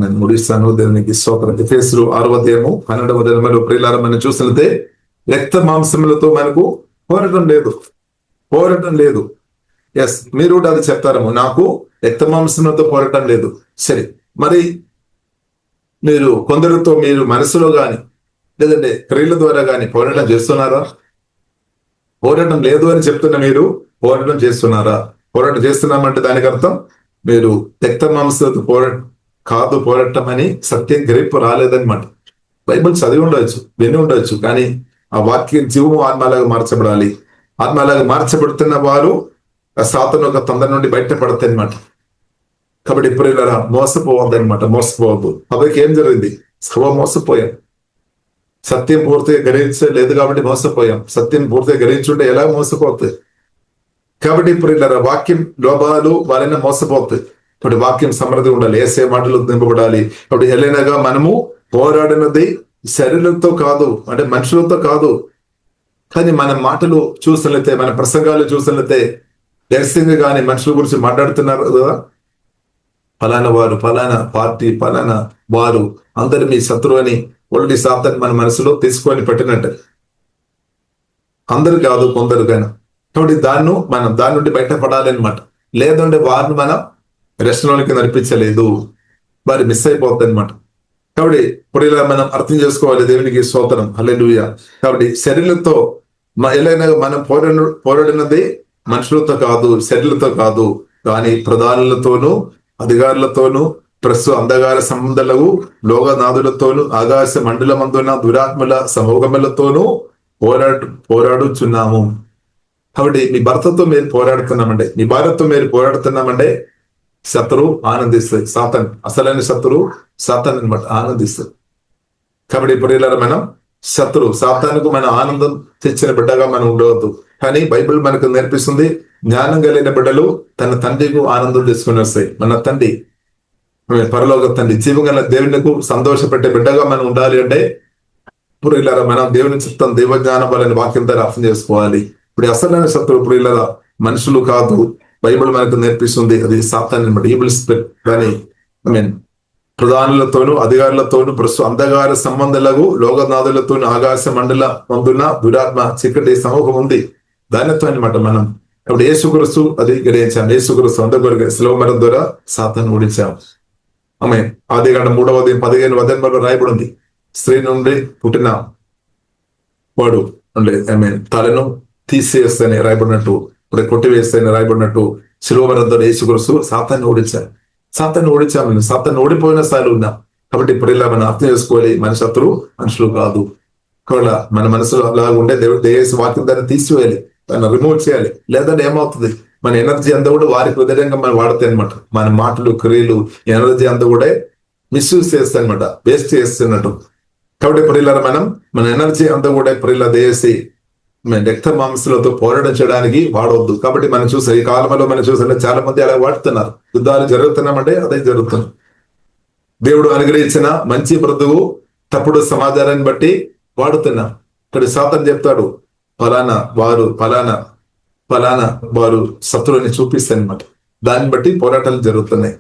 నేను ముడిస్తాను. దేవునికి స్తోత్రం. ఎఫెసీయులు 6:12 ప్రియులారా మనం చూసినట్లయితే రక్త మాంసములతో మనకు పోరాటం లేదు. ఎస్, మీరు కూడా అది చెప్తారేమో, నాకు రక్త మాంసములతో పోరాటం లేదు. సరే, మరి మీరు కొందరితో మీరు మనసులో గాని లేదంటే క్రియల ద్వారా గాని పోరాటం చేస్తున్నారా? పోరాటం లేదు అని చెప్తున్న మీరు పోరాటం చేస్తున్నారా? పోరాటం చేస్తున్నామంటే దానికి అర్థం మీరు రక్త మాంసంతో పోరాటం అని సత్యం గ్రహింపు రాలేదన్నమాట. బైబిల్ చదివి ఉండవచ్చు, విని ఉండవచ్చు, కానీ ఆ వాక్యం జీవము ఆత్మలాగా మార్చబడాలి. ఆత్మలాగా మార్చబడుతున్న వారు ఆ సాతాను యొక్క తొందర నుండి బయటపడతాయి అన్నమాట. కాబట్టి ప్రియులారా మోసపోవద్దు. అబ్బాయికి ఏం జరిగింది? మోసపోయాం. సత్యం పూర్తిగా గ్రహించలేదు కాబట్టి మోసపోయాం. సత్యం పూర్తిగా గ్రహించుంటే ఎలా మోసపోతాయి? కాబట్టి ప్రియులారా, వాక్యం లోపాలు వాళ్ళైనా మోసపోతాయి. ఇప్పుడు వాక్యం సమృద్ధి ఉండాలి, యేసే మాటలు నింపబడాలి. ఇప్పుడు ఎలాగా మనము పోరాడినది శరీరంతో కాదు, అంటే మనుషులతో కాదు, కానీ మన మాటలు చూసినట్లయితే, మన ప్రసంగాలు చూసినట్లయితే రహస్యంగా కానీ మనుషుల గురించి మాట్లాడుతున్నారు కదా, ఫలానా వారు, ఫలానా పార్టీ, ఫలానా వారు అందరు మీ శత్రువు అని ఒళ్ళి సాతాను మన మనసులో తీసుకొని పెట్టినట్టు. అందరు కాదు, కొందరు కానీ. కాబట్టి మనం దాని నుండి బయటపడాలి అనమాట. లేదంటే వారిని మనం రెస్టారెంట్కి నడిపించలేదు, వారు మిస్ అయిపోతుంది అనమాట. కాబట్టి ఇప్పుడు ఇలా మనం అర్థం చేసుకోవాలి. దేవునికి స్తోత్రం, హల్లెలూయా. కాబట్టి శరీరంతో ఎలాగైనా మనం పోరాడినది మనుషులతో కాదు, శరీరులతో కాదు, కానీ ప్రధానులతోనూ అధికారులతోనూ ప్రస్తుత అంధకార సంబంధాలకు లోకనాథులతోనూ ఆకాశ మండలమందున దురాత్మల సమూహములతోనూ పోరాడుచున్నాము. కాబట్టి మీ భర్తతో మీరు పోరాడుతున్నామంటే, మీ భార్యతో మీరు పోరాడుతున్నామంటే శత్రువు ఆనందిస్తుంది. సాతాన్, అసలైన శత్రువు సాతాన్ అనమాట, ఆనందిస్తుంది. కాబట్టి ఇప్పుడు మనం సాతానుకు మన ఆనందం తెచ్చిన బిడ్డగా మనం ఉండవద్దు. కానీ బైబిల్ మనకు నేర్పిస్తుంది, జ్ఞానం కలిగిన బిడ్డలు తన తండ్రికి ఆనందం తీసుకుని వస్తాయి. మన తండ్రి, పరలోక తండ్రి, జీవగల దేవునికి సంతోషపెట్టే బిడ్డగా మనం ఉండాలి అంటే ఇప్పుడు మనం దేవుని చిత్తం, దైవజ్ఞానం వాళ్ళని వాక్యం ద్వారా అర్థం చేసుకోవాలి. ఇప్పుడు అసలైన శత్రువు ఇప్పుడు మనుషులు కాదు, బైబిల్ మనకు నేర్పిస్తుంది, అది సాతాన్ అనమాట, ఈవిల్ స్పిరిట్. కానీ ప్రధానులతోనూ అధికారులతోనూ ప్రస్తుత అంధకార సంబంధాలకు లోకనాథులతోనూ ఆకాశ మండల మందున దురాత్మ చీకటి సమూహం ఉంది, దానితో అనమాట మనం. ఇప్పుడు యేసుక్రీస్తు అది గ్రహించాం. యేసుక్రీస్తు అందరి శిలువ ద్వారా సాతాను ఓడించాం. ఆమె ఆదికాండం 3:15 రాయబడి ఉంది, స్త్రీ నుండి పుట్టిన వాడు అంటే తలను తీసివేస్తేనే రాయబడినట్టు, ఇప్పుడు కొట్టివేస్తేనే రాయబడినట్టు శిలువ ద్వారా యేసుక్రీస్తు సాతాన్ని ఓడించారు. సాతాన్ని ఓడించామని, సాతాన్ని ఓడిపోయిన స్థాయిలో ఉన్నాం. కాబట్టి ఇప్పుడు మనం అర్థం చేసుకోవాలి, మన శత్రువు మనుషులు కాదు. ఒకవేళ మన మనసులో అలాగా ఉండే దేవుడు వాక్యం దాన్ని తీసివేయాలి, దాన్ని రిమూవ్ చేయాలి. లేదంటే ఏమవుతుంది, మన ఎనర్జీ అంతా కూడా వారికి విధంగా మనం వాడతాయి అనమాట. మన మాటలు, క్రియలు, ఎనర్జీ అంతా కూడా మిస్యూజ్ చేస్తాయి అనమాట, వేస్ట్ చేస్తున్నట్టు. కాబట్టి ఇప్పుడు మనం మన ఎనర్జీ అంతా కూడా ఇప్పుడు దేసి రక్త మాంసాలతో పోరాటం చేయడానికి వాడవద్దు. కాబట్టి మనం చూసే ఈ కాలంలో మనం చూసే చాలా మంది అలా వాడుతున్నారు. యుద్ధాలు జరుగుతున్నామంటే అదే జరుగుతుంది. దేవుడు అనుగ్రహించిన మంచి బ్రతుకు తప్పుడు సమాచారాన్ని బట్టి వాడుతున్నాం. ఇక్కడ సాతాను చెప్తాడు, ఫలానా వారు శత్రువుని చూపిస్తారనమాట. దాన్ని బట్టి పోరాటాలు జరుగుతున్నాయి.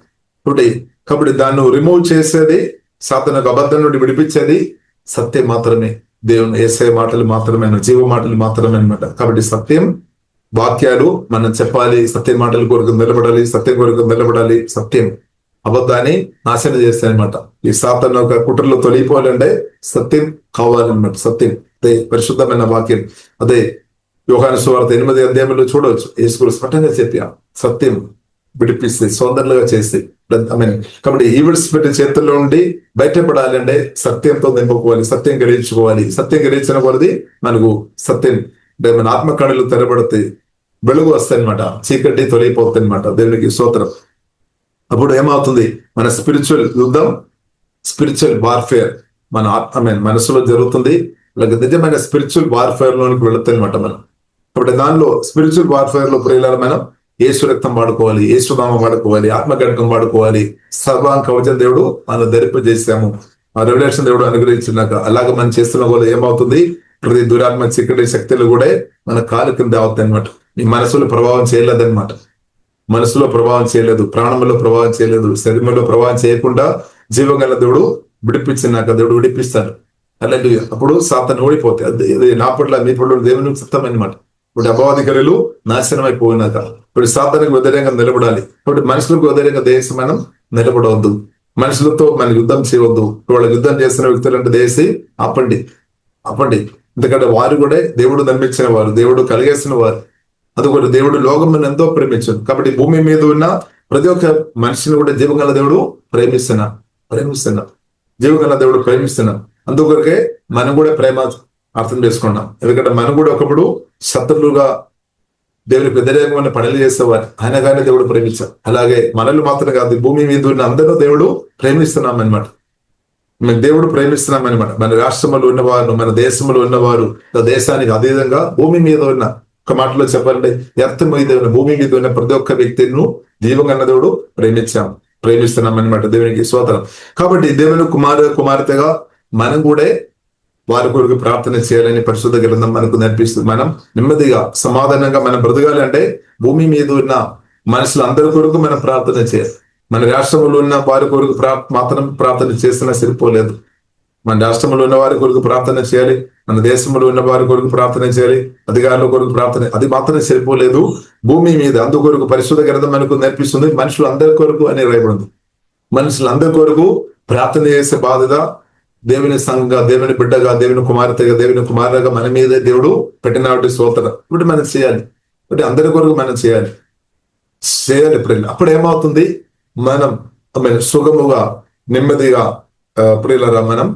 కాబట్టి దాన్ని రిమూవ్ చేసేది, సాతానుకు అబద్ధం నుండి విడిపించేది సత్యం మాత్రమే, దేవుని యేసయ్య మాటలు మాత్రమే, జీవ మాటలు మాత్రమే అనమాట. కాబట్టి సత్యం వాక్యాలు మనం చెప్పాలి, సత్య మాటల కొరకు నిలబడాలి, సత్యం కొరకు నిలబడాలి. సత్యం అబద్ధాన్ని నాశనం చేస్తాయనమాట. ఈ సాతాను ఒక కుట్రలో తొలిగిపోవాలంటే సత్యం కావాలన్నమాట. సత్యం అదే పరిశుద్ధమైన వాక్యం. అదే యోహాను సువార్త 8 చూడవచ్చు, యేసుక్రీస్తు స్పష్టంగా చెప్పా, సత్యం విడిపిస్తే సోదరులుగా చేసి. కాబట్టి ఈవిల్ స్పిరిట్ చేతుల్లో ఉండి బయటపడాలి అంటే సత్యంతో నింపుకోవాలి, సత్యం గ్రహించుకోవాలి. సత్యం గ్రహించిన కొలది మనకు సత్యం మన ఆత్మకణులు తెరబడితే వెలుగు వస్తాయి అనమాట, చీకటి తొలగిపోతుంది అనమాట. దేవునికి స్తోత్రం. అప్పుడు ఏమవుతుంది, మన స్పిరిచువల్ యుద్ధం, స్పిరిచువల్ వార్ఫేర్ మన మనసులో జరుగుతుంది. నిజమైన స్పిరిచువల్ వార్ఫేర్ లోనికి వెళుతుంది అనమాట మనం. కాబట్టి దానిలో స్పిరిచువల్ వార్ఫేర్ లో ప్రియులారా మనం యేసు రక్తం వాడుకోవాలి, యేసునామం వాడుకోవాలి, ఆత్మగడ్డం వాడుకోవాలి. సర్వాంగ కవచం దేవుడు మనం ధరింపజేసాము, ఆ రెవల్యూషన్ దేవుడు అనుగ్రహించినాక అలాగ మనం చేస్తున్న కూడా ఏమవుతుంది, ప్రతి దురాత్మ చీకటి శక్తులు కూడా మన కాలు కింద అవుతాయి అనమాట. మీ మనసులో ప్రభావం చేయలేదన్నమాట. మనసులో ప్రభావం చేయలేదు, ప్రాణంలో ప్రభావం చేయలేదు, శరీరంలో ప్రభావం చేయకుండా జీవగల దేవుడు విడిపించినాక దేవుడు విడిపిస్తాడు. అలాంటి అప్పుడు సాతాను ఓడిపోతాయి. అది నా పట్ల మీ పట్ల దేవుని చిత్తం అనమాట. ఇప్పుడు అపవాదికరులు నాశనం అయిపోయినాక ఇప్పుడు సాతానికి వ్యతిరేకంగా నిలబడాలి. కాబట్టి మనుషులకు వ్యతిరేకంగా దేశం మనం నిలబడవద్దు, మనుషులతో మనం యుద్ధం చేయవద్దు. వాళ్ళ యుద్ధం చేసిన వ్యక్తులు అంటే దేశి ఆపండి. ఎందుకంటే వారు కూడా దేవుడు నిర్మించిన వారు, దేవుడు కలిగేసిన వారు. అందుకని దేవుడు లోకం ఎంతో ప్రేమించాడు. కాబట్టి భూమి మీద ఉన్న ప్రతి ఒక్క మనిషిని కూడా జీవగల దేవుడు ప్రేమిస్తున్నా. జీవగల దేవుడు ప్రేమిస్తున్నా. అందుకొరకే మనం కూడా ప్రేమ అర్థం చేసుకున్నాం. ఎందుకంటే మనం కూడా ఒకప్పుడు శత్రులుగా దేవుని వ్యతిరేకమైన పనులు చేసేవారు, ఆయన కానీ దేవుడు ప్రేమించారు. అలాగే మనల్ని మాత్రం కాదు, భూమి మీద ఉన్న అందరూ దేవుడు ప్రేమిస్తున్నాం అనమాట. దేవుడు ప్రేమిస్తున్నాం అనమాట. మన రాష్ట్రంలో ఉన్నవారు, మన దేశంలో ఉన్నవారు, దేశానికి అతీతంగా భూమి మీద ఉన్న, ఒక మాటలో చెప్పాలంటే ఎర్త్ మీద ఉన్న, భూమి మీద ఉన్న ప్రతి ఒక్క వ్యక్తిని జీవంగా దేవుడు ప్రేమిస్తున్నాం అనమాట. దేవునికి స్తోత్రం. కాబట్టి దేవుని కుమార్తెగా మనం కూడా వారి కొరకు ప్రార్థన చేయాలని పరిశుద్ధ గ్రంథం మనకు నేర్పిస్తుంది. మనం నెమ్మదిగా సమాధానంగా మనం బ్రతకాలి అంటే భూమి మీద ఉన్న మనుషులందరి కొరకు మనం ప్రార్థన చేయాలి. మన రాష్ట్రంలో ఉన్న వారి కొరకు మాత్రం ప్రార్థన చేసినా సరిపోలేదు. మన రాష్ట్రంలో ఉన్న వారి కొరకు ప్రార్థన చేయాలి, మన దేశంలో ఉన్న వారి కొరకు ప్రార్థన చేయాలి, అధికారుల కొరకు ప్రార్థన, అది మాత్రం సరిపోలేదు. భూమి మీద అందుకొరకు పరిశుద్ధ గ్రంథం మనకు నేర్పిస్తుంది, మనుషులందరి కొరకు అని రాయబడింది. మనుషులందరి కొరకు ప్రార్థన చేసే బాధ్యత దేవుని సంఘంగా, దేవుని బిడ్డగా, దేవుని కుమార్తెగా, దేవుని కుమారుగా మన మీద దేవుడు పెట్టినటువంటి స్తోత్రం ఇప్పుడు మనం చేయాలి. అంటే అందరి కొరకు మనం చేయాలి ప్రియులు. అప్పుడు ఏమవుతుంది, మనం సుగముగా నెమ్మదిగా ప్రియులరా మనం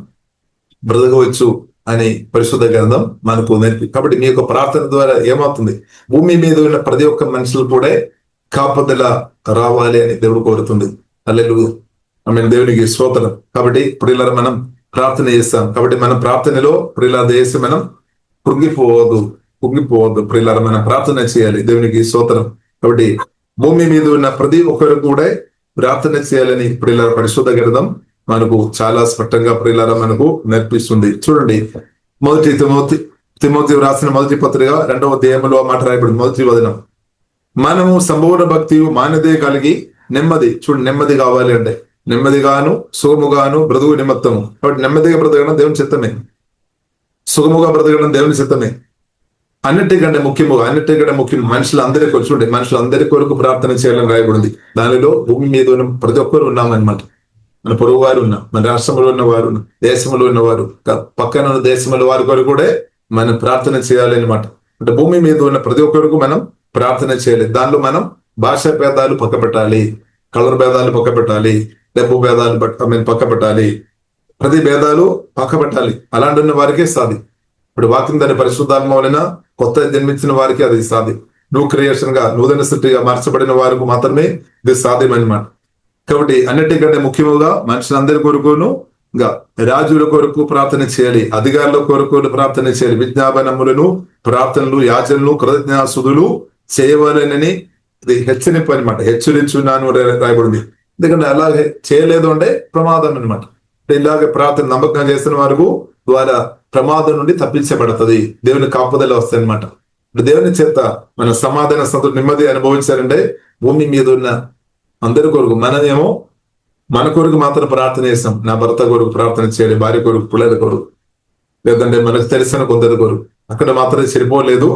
బ్రతకవచ్చు అని పరిశుద్ధ గ్రంథం మనకు నేర్పి. కాబట్టి మీ యొక్క ప్రార్థన ద్వారా ఏమవుతుంది, భూమి మీద ఉన్న ప్రతి ఒక్క మనుషులు కూడా కాపుదల రావాలి అని దేవుడు కోరుతుంది. హల్లెలూయా, దేవునికి స్తోత్రం. కాబట్టి ప్రియులరా మనం ప్రార్థన చేస్తాం. కాబట్టి మన ప్రార్థనలో ప్రియుల చేసి మనం కుంగిపోవద్దు ప్రియులారా, మనం ప్రార్థన చేయాలి. దేవునికి స్తోత్రం. కాబట్టి భూమి మీద ఉన్న ప్రతి ఒక్కరు కూడా ప్రార్థన చేయాలని ప్రియులారా పరిశుద్ధ గ్రంథం మనకు చాలా స్పష్టంగా ప్రియులారా మనకు నేర్పిస్తుంది. చూడండి, తిమోతి రాసిన మొదటి పత్రిక 2వ అధ్యాయంలో మాట రాయబడింది. మొదటి వచనం, మనము సంపూర్ణ భక్తి మానదే కలిగి నెమ్మది కావాలి అంటే నెమ్మదిగాను సుగముగాను బ్రతుకు నిమిత్తము. కాబట్టి నెమ్మదిగా బ్రతకడం దేవుని చిత్తమే, సుగముగా బ్రతకడం దేవుని చిత్తమే. అన్నిటికంటే ముఖ్యం మనుషులందరి కొరకు, చూడండి, మనుషులందరి కొరకు ప్రార్థన చేయాలని రాయబడింది. దానిలో భూమి మీద ఉన్న ప్రతి ఒక్కరు ఉన్నామన్నమాట. మన పొరుగు వారు ఉన్నా, మన రాష్ట్రంలో ఉన్న వారు, దేశంలో ఉన్నవారు, పక్కన ఉన్న దేశంలో వారి కొరకు కూడా మనం ప్రార్థన చేయాలి అనమాట. అంటే భూమి మీద ఉన్న ప్రతి ఒక్కరికి మనం ప్రార్థన చేయాలి. దానిలో మనం భాషా భేదాలు పక్క పెట్టాలి, కలర్ భేదాలు పక్క పెట్టాలి, డబ్బు భేదాలు పక్క పెట్టాలి, ప్రతి భేదాలు పక్క పెట్టాలి. అలాంటి ఉన్న వారికే సాధి. ఇప్పుడు వాక్యం దాని పరిశుద్ధాత్మ వలన కొత్త జన్మించిన వారికి అది సాధ్యం. న్యూ క్రియేషన్ గా, నూతన సృష్టిగా మార్చబడిన వారికి మాత్రమే ఇది సాధ్యమన్నమాట. కాబట్టి అన్నిటికంటే ముఖ్యముగా మనుషులందరి కొరకును, ఇంకా రాజుల కొరకు ప్రార్థన చేయాలి, అధికారుల కొరకు ప్రార్థన చేయాలి, విజ్ఞాపనములను, ప్రార్థనలు, యాచనలు, కృతజ్ఞాస్తుతులు చేయవాలని ఇది హెచ్చరింపు అనమాట. హెచ్చరించున్నాను రాయబడింది. ఎందుకంటే అలాగే చేయలేదు అంటే ప్రమాదం అనమాట. ఇలాగే ప్రార్థన నమ్మకంగా చేస్తున్న వారికి ద్వారా ప్రమాదం నుండి తప్పించబడుతుంది, దేవుని కాపుదల వస్తాయి అనమాట. దేవుని చేత మన సమాధాన సంతోషం నెమ్మది అనుభవించాలంటే భూమి మీద ఉన్న అందరి కొరకు, మనమేమో మన కొరకు మాత్రం ప్రార్థన చేస్తాం. నా భర్త కొరకు ప్రార్థన చేయాలి, భార్య కొరకు, పిల్లల కొరకు, లేదంటే మనకు తెలిసిన కొందరి కొరకు. అక్కడ మాత్రం సరిపోలేదు,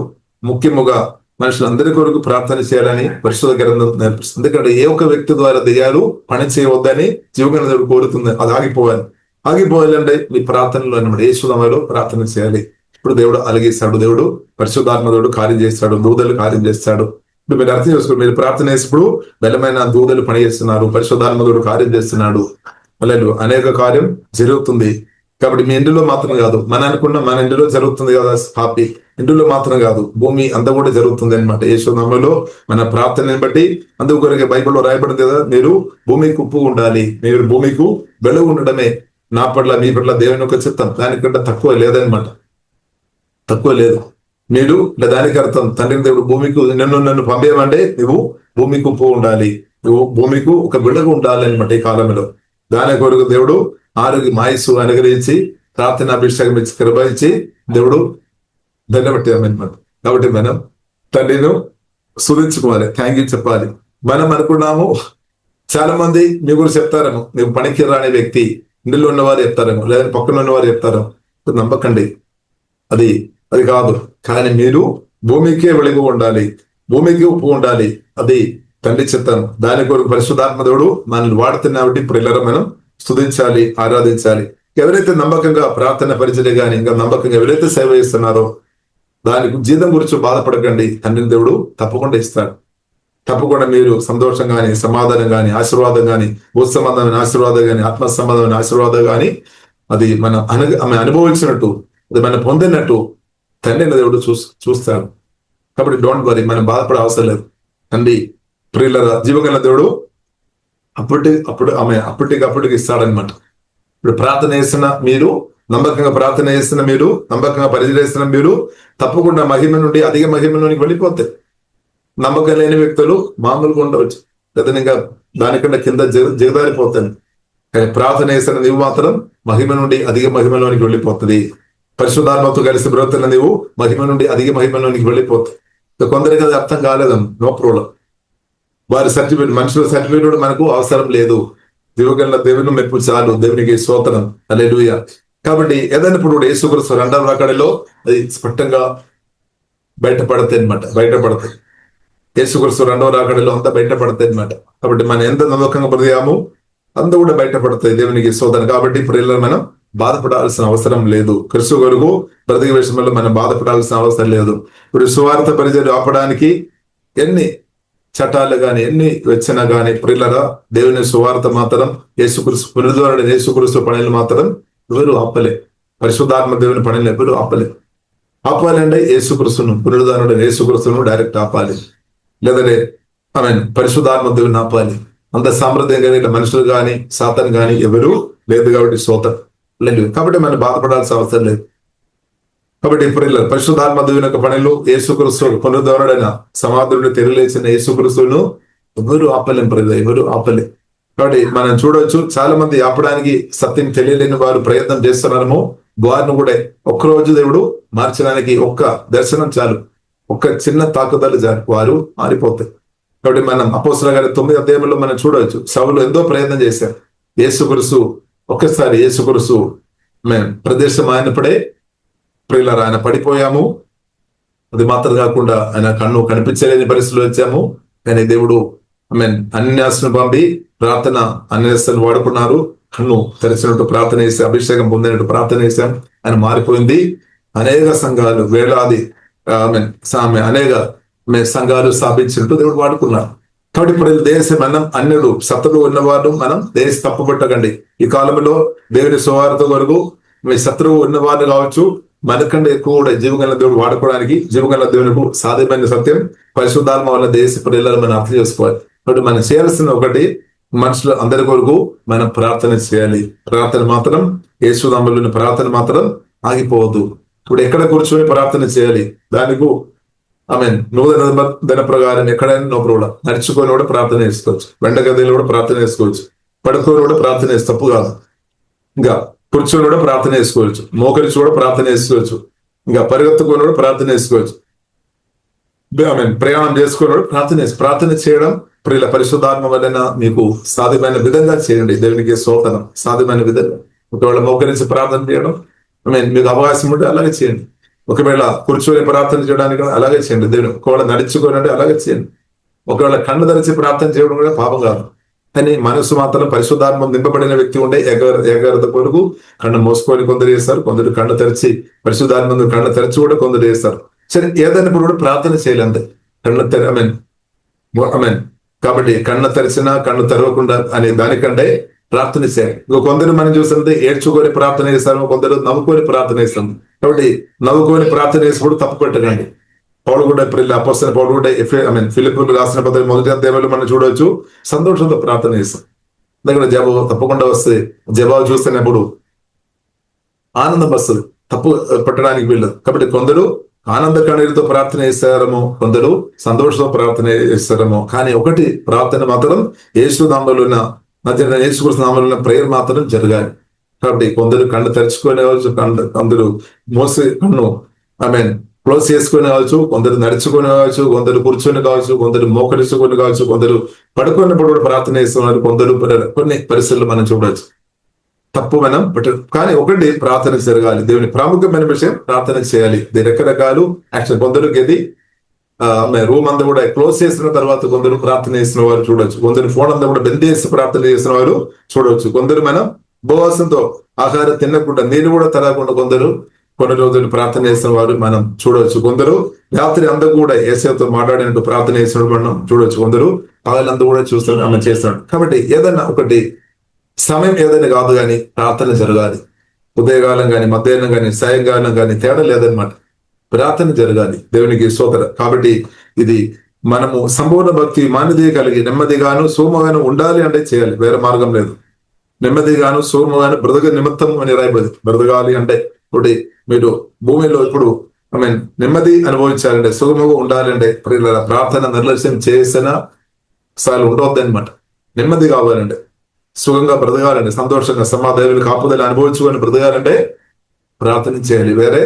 ముఖ్యముగా మనుషులందరి కొరకు ప్రార్థన చేయాలని పరిశుద్ధ గ్రంథం నేర్పిస్తుంది. ఎందుకంటే ఏ ఒక్క వ్యక్తి ద్వారా దెయ్యాలు పని చేయవద్దని జీవగ్రంథం కోరుతుంది. అది ఆగిపోవాలంటే మీ ప్రార్థనలో అనమాట యేసునామములో ప్రార్థన చేయాలి. ఇప్పుడు దేవుడు అలిగేస్తాడు, దేవుడు పరిశుద్ధాత్మ దేవుడు కార్యం చేస్తాడు, దూతలు కార్యం చేస్తాడు. ఇప్పుడు మీరు అర్థం చేసుకోండి, మీరు ప్రార్థన చేసినప్పుడు బలమైన దూతలు పని చేస్తున్నారు, పరిశుద్ధాత్మ దేవుడు కార్యం చేస్తున్నాడు, అలాగే అనేక కార్యం జరుగుతుంది. కాబట్టి మీ ఇంటిలో మాత్రం కాదు, మన ఇంటిలో జరుగుతుంది కదా హ్యాపీ, ఇంటిలో మాత్రం కాదు, భూమి అంతా కూడా జరుగుతుంది అనమాట. యేసునామములో మన ప్రార్థనని బట్టి అందుకొరకే బైబిల్లో రాయబడింది కదా, మీరు భూమికి ఉప్పు ఉండాలి, మీరు భూమికి వెలుగు ఉండడమే నా పట్ల మీ పట్ల దేవుని యొక్క చిత్తం. దానికంటే తక్కువ లేదనమాట, తక్కువ లేదు. మీరు దానికి అర్థం తండ్రి దేవుడు భూమికి నన్ను పంపేయమంటే నువ్వు భూమికి ఉప్పు ఉండాలి, నువ్వు భూమికి ఒక వెలుగు ఉండాలి అనమాట ఈ కాలంలో. దాని కొరకు దేవుడు ఆరోగ్య మాయస్సు అనుగ్రహించి ప్రార్థన అభిషేకం ఇచ్చి కృపించి దేవుడు ధన్యపట్టామన్నమాట. కాబట్టి మనం తండ్రిను స్తుతించుకోవాలి, థ్యాంక్ యూ చెప్పాలి. మనం అనుకున్నాము, చాలా మంది మీ గురించి చెప్తారేమో, నువ్వు పనికి రాని వ్యక్తి, ఇందులో ఉన్నవారు చెప్తారేమో, లేదా పక్కన ఉన్నవారు చెప్తారేమో. నమ్మకండి, అది కాదు. కానీ మీరు భూమికే వెలుగు ఉండాలి, భూమికి ఉప్పు ఉండాలి, అది తండ్రి చిత్తం. దాని కొరకు పరిశుద్ధాత్మ దేవుడు మనల్ని వాడుతున్నా కాబట్టి ఇప్పుడు మనం స్తుతించాలి, ఆరాధించాలి. ఎవరైతే నమ్మకంగా ప్రార్థన పరిచయం కానీ ఇంకా నమ్మకంగా ఎవరైతే సేవ చేస్తున్నారో దానికి జీతం గురించి బాధపడకండి, తండ్రిని దేవుడు తప్పకుండా ఇస్తాడు. తప్పకుండా మీరు సంతోషం కానీ, సమాధానం కానీ, ఆశీర్వాదం కానీ, భూత సంబంధమైన ఆశీర్వాదం కానీ, ఆత్మ సంబంధమైన ఆశీర్వాదం కానీ అది మనం అనుభవించినట్టు, అది మనం పొందినట్టు తండ్రిని దేవుడు చూస్తాడు. కాబట్టి డోంట్ వరీ, మనం బాధపడే అవసరం లేదు. తండ్రి ప్రియుల జీవగల దేవుడు అప్పటికప్పటికి ఇస్తాడనమాట. ఇప్పుడు ప్రార్థన చేస్తున్న మీరు, నమ్మకంగా ప్రార్థన చేస్తున్న మీరు, నమ్మకంగా పరిచయం మీరు తప్పకుండా మహిమ నుండి అధిక మహిమలోనికి వెళ్ళిపోతాయి. నమ్మకం లేని వ్యక్తులు మామూలుగా ఉండవచ్చు, లేదా ఇంకా దానికన్నా కింద దిగదారిపోతాను. కానీ ప్రార్థన చేస్తున్న నీవు మాత్రం మహిమ నుండి అధిక మహిమలోనికి వెళ్ళిపోతుంది. పరిశుద్ధాత్మతో కలిసి బ్రతున్న నీవు మహిమ నుండి అధిక మహిమలోనికి వెళ్ళిపోతుంది. కొందరికి అది అర్థం కాలేదు, నో ప్రాబ్లం. వారి సర్టిఫికేట్, మనుషుల సర్టిఫికేట్ మనకు అవసరం లేదు. దేవుని మెప్పు చాలు, దేవునికి స్తోత్రం, హల్లెలూయా. కాబట్టి ఏదైనా ఇప్పుడు యేసుక్రీస్తు రెండవ రాకడలో అది స్పష్టంగా బయటపడతాయి అనమాట, బయటపడతాయి. యేసుక్రీస్తు రెండవ రాకడలో అంతా బయటపడతాయి అనమాట. కాబట్టి మనం ఎంత నమ్మకంగా బ్రతికాము అంత కూడా బయటపడతాయి, దేవునికి స్తోత్రం. కాబట్టి ఇప్పుడు మనం బాధపడాల్సిన అవసరం లేదు. క్రీస్తు కొరకు బ్రతికి విషయంలో మనం బాధపడాల్సిన అవసరం లేదు. ఇప్పుడు సువార్త పరిచయం ఆపడానికి ఎన్ని చట్టాలు గాని ఎన్ని వచ్చినా గాని ప్రియులరా, దేవుని సువార్త మాత్రం యేసుక్రీస్తు పునరుద్ధరణుడైన యేసుక్రీస్తు పనులు మాత్రం ఎవరు ఆపలే. పరిశుద్ధాత్మ దేవుని పనులు ఎవరు ఆపలే. ఆపాలంటే యేసుక్రీస్తును, పునరుద్ధరణుడైన యేసుక్రీస్తును డైరెక్ట్ ఆపాలి, లేదంటే పరిశుద్ధాత్మ దేవుని ఆపాలి. అంత సామర్థ్యం కానీ ఇట్లా మనుషులు కానీ సాతాను కానీ ఎవరు లేదు. కాబట్టి లేదు. కాబట్టి మనం బాధపడాల్సిన అవసరం లేదు. కాబట్టి ఇప్పుడు పరిశుద్ధాత్మ దేవుని యొక్క పనులు యేసుక్రీస్తు పునరుద్ధరణుడైన సమాధుడిని తెరలేచిన యేసుక్రీస్తును ఎవరు ఆపలేం. ఎవరు ఆపలే. కాబట్టి మనం చూడవచ్చు, చాలా మంది ఆపడానికి సత్యం తెలియలేని వారు ప్రయత్నం చేస్తున్నారేమో. వారిని కూడా ఒక్కరోజు దేవుడు మార్చడానికి ఒక్క దర్శనం చాలు, ఒక్క చిన్న తాకుదలు చాలు, వారు మారిపోతాయి. కాబట్టి మనం అపోస్తలుల గారి 9వ అధ్యాయంలో మనం చూడవచ్చు, సౌలు ఎంతో ప్రయత్నం చేశారు. యేసుక్రీస్తు ఒక్కసారి యేసుక్రీస్తు ప్రదేశం అయినప్పుడే ప్రియులారా ఆయన పడిపోయాము. అది మాత్రం కాకుండా ఆయన కన్ను కనిపించలేని పరిస్థితులు వచ్చాము. కానీ దేవుడు అన్యాసును పంపి ప్రార్థన అన్యాసాన్ని వాడుకున్నారు. కన్ను తెరిచినట్టు ప్రార్థన చేసి అభిషేకం పొందినట్టు ప్రార్థన చేశాం. ఆయన మారిపోయింది. అనేక సంఘాలు వేలాది అనేక సంఘాలు స్థాపించినట్టు దేవుడు వాడుకున్నారు. కాబట్టి ఇప్పుడు దేశం మనం అన్యుడు శత్రువు ఉన్నవాడు మనం దేశ తప్పుపట్టకండి. ఈ కాలంలో దేవుని సువార్త వరకు మీ శత్రువు ఉన్నవాడు కావచ్చు, మనకంటే ఎక్కువ కూడా జీవగల దేవుడు వాడుకోవడానికి జీవగల దేవునికి సాధ్యమైన సత్యం పరిశుద్ధాత్మ వల్ల దేశ ప్రజలను మనం అర్థం చేసుకోవాలి. కాబట్టి మనం చేయాల్సిన ఒకటి, మనుషులు అందరి కొరకు మనం ప్రార్థన చేయాలి. ప్రార్థన మాత్రం యేసునామములోని ప్రార్థన మాత్రం ఆగిపోవద్దు. ఇప్పుడు ఎక్కడ కూర్చొని ప్రార్థన చేయాలి, దానికి నూతన నిబంధన ప్రకారం ఎక్కడైనా నో ప్రాబ్లం. నడుచుకొని కూడా ప్రార్థన చేసుకోవచ్చు, వెంటగదిలో కూడా ప్రార్థన చేసుకోవచ్చు, పడుకొని కూడా ప్రార్థన చేసి తప్పు కాదు. ఇంకా కూర్చొని కూడా ప్రార్థన చేసుకోవచ్చు, మోకరించి కూడా ప్రార్థన చేసుకోవచ్చు, ఇంకా పరిగెత్తుకొని కూడా ప్రార్థన చేసుకోవచ్చు, ప్రయాణం చేసుకొని కూడా ప్రార్థన చేయడం ప్రియుల పరిశుద్ధాత్మ వలన మీకు సాధ్యమైన విధంగా చేయండి. దేవునికి స్తోత్రం. సాధ్యమైన విధంగా ఒకవేళ మోకరించి ప్రార్థన చేయడం మీకు అవకాశం ఉంటే అలాగే చేయండి. ఒకవేళ కూర్చొని ప్రార్థన చేయడానికి అలాగే చేయండి. దేవుని ఒకవేళ నడుచుకొని అలాగే చేయండి. ఒకవేళ కన్ను తెరిచి ప్రార్థన చేయడం కూడా పాపం కాదు. కానీ మనసు మాత్రం పరిశుద్ధాత్మ నింపబడిన వ్యక్తి ఉండే ఏకాగ్రత కొరకు కన్ను మోసుకొని కొందరు చేస్తారు, కొందరు కన్ను తెరిచి పరిశుద్ధాత్మ కన్ను తెరిచి కూడా కొందరు చేస్తారు. సరే, ఏదైనా కూడా ప్రార్థన చేయాలి అంతే. కన్ను కాబట్టి కన్ను తెరిచినా కన్ను తెరవకుండా అనే దానికంటే ప్రార్థన చేయాలి. కొందరు మనం చూస్తుంటే ఏడ్చుకొని ప్రార్థన చేస్తాము, కొందరు నవ్వుకొని ప్రార్థన చేస్తాము. కాబట్టి నవ్వుకొని ప్రార్థన చేసినప్పుడు తప్పు పెట్టకండి. పౌలు కూడా అపోస్తలుడైన పౌలు కూడా ఫిలిప్పీయులకు రాసిన పత్రిక 1వ అధ్యాయంలో మనం చూడవచ్చు, సంతోషంతో ప్రార్థన చేస్తాం. దగ్గర జవాబు తప్పకుండా వస్తే జవాబు చూస్తున్నప్పుడు ఆనందం వస్తుంది, తప్పు పెట్టడానికి వీళ్ళదు. కాబట్టి కొందరు ఆనంద కన్నీరుతో ప్రార్థన చేస్తారేమో, కొందరు సంతోషంతో ప్రార్థన చేస్తారేమో. కానీ ఒకటి, ప్రార్థన మాత్రం యేసునామములో యేసుక్రీస్తు నామములో ఉన్న ప్రేయర్ మాత్రం జరగాలి. కాబట్టి కొందరు కన్ను తెరుచుకొని కావచ్చు, కొందరు మోసి కన్ను క్లోజ్ చేసుకొని కావచ్చు, కొందరు నడుచుకొని కావచ్చు, కొందరు కూర్చొని కావచ్చు, కొందరు మోకరించుకొని కావచ్చు, కొందరు పడుకున్నప్పుడు కూడా ప్రార్థన చేస్తున్నారు. కొందరు కొన్ని పరిస్థితులు మనం చూడవచ్చు. తప్పు మనం కానీ ఒకటి, ప్రార్థన జరగాలి. దేవుని ప్రాముఖ్యమైన విషయం ప్రార్థన చేయాలి. రకరకాలు యాక్షన్. కొందరు గది రూమ్ అంతా కూడా క్లోజ్ చేసిన తర్వాత కొందరు ప్రార్థన చేసిన వారు చూడొచ్చు, కొందరు ఫోన్ అంతా కూడా బంద్ చేసి ప్రార్థన చేసిన వారు చూడవచ్చు, కొందరు మనం ఉపవాసంతో ఆహారం తినకుండా నీళ్ళు కూడా తాగకుండా కొందరు కొన్ని రోజులు ప్రార్థన చేసిన వారు మనం చూడవచ్చు, కొందరు రాత్రి అంతా కూడా యేసుతో మాట్లాడినట్టు ప్రార్థన చేసిన మనం చూడవచ్చు, కొందరు పగలంతా కూడా చూస్తాడు ఆమె చేస్తున్నాడు. కాబట్టి ఏదైనా ఒకటి సమయం ఏదైనా కాదు కానీ ప్రార్థన జరగాలి. ఉదయకాలం కానీ మధ్యాహ్నం కానీ సాయంకాలం కానీ తేడా లేదనమాట. ప్రార్థన జరగాలి. దేవునికి స్తోత్రం. కాబట్టి ఇది మనము సంపూర్ణ భక్తి మాన్యత కలిగి నెమ్మదిగాను సోమగాను ఉండాలి అంటే చేయాలి, వేరే మార్గం లేదు. నెమ్మదిగాను సోమగాను బ్రతక నిమిత్తం అని రాయబడింది. బ్రతకాలి అంటే ఇప్పుడు మీరు భూమిలో ఇప్పుడు నెమ్మది అనుభవించాలంటే, సుగముగా ఉండాలంటే ప్రార్థన నిర్లక్ష్యం చేసిన సార్లు ఉండవద్దు అనమాట. నెమ్మది కావాలంటే, సుఖంగా బ్రతకాలంటే, సంతోషంగా సమాధానాలు కాపుదలు అనుభవించుకొని బ్రతకాలంటే ప్రార్థన చేయాలి. వేరే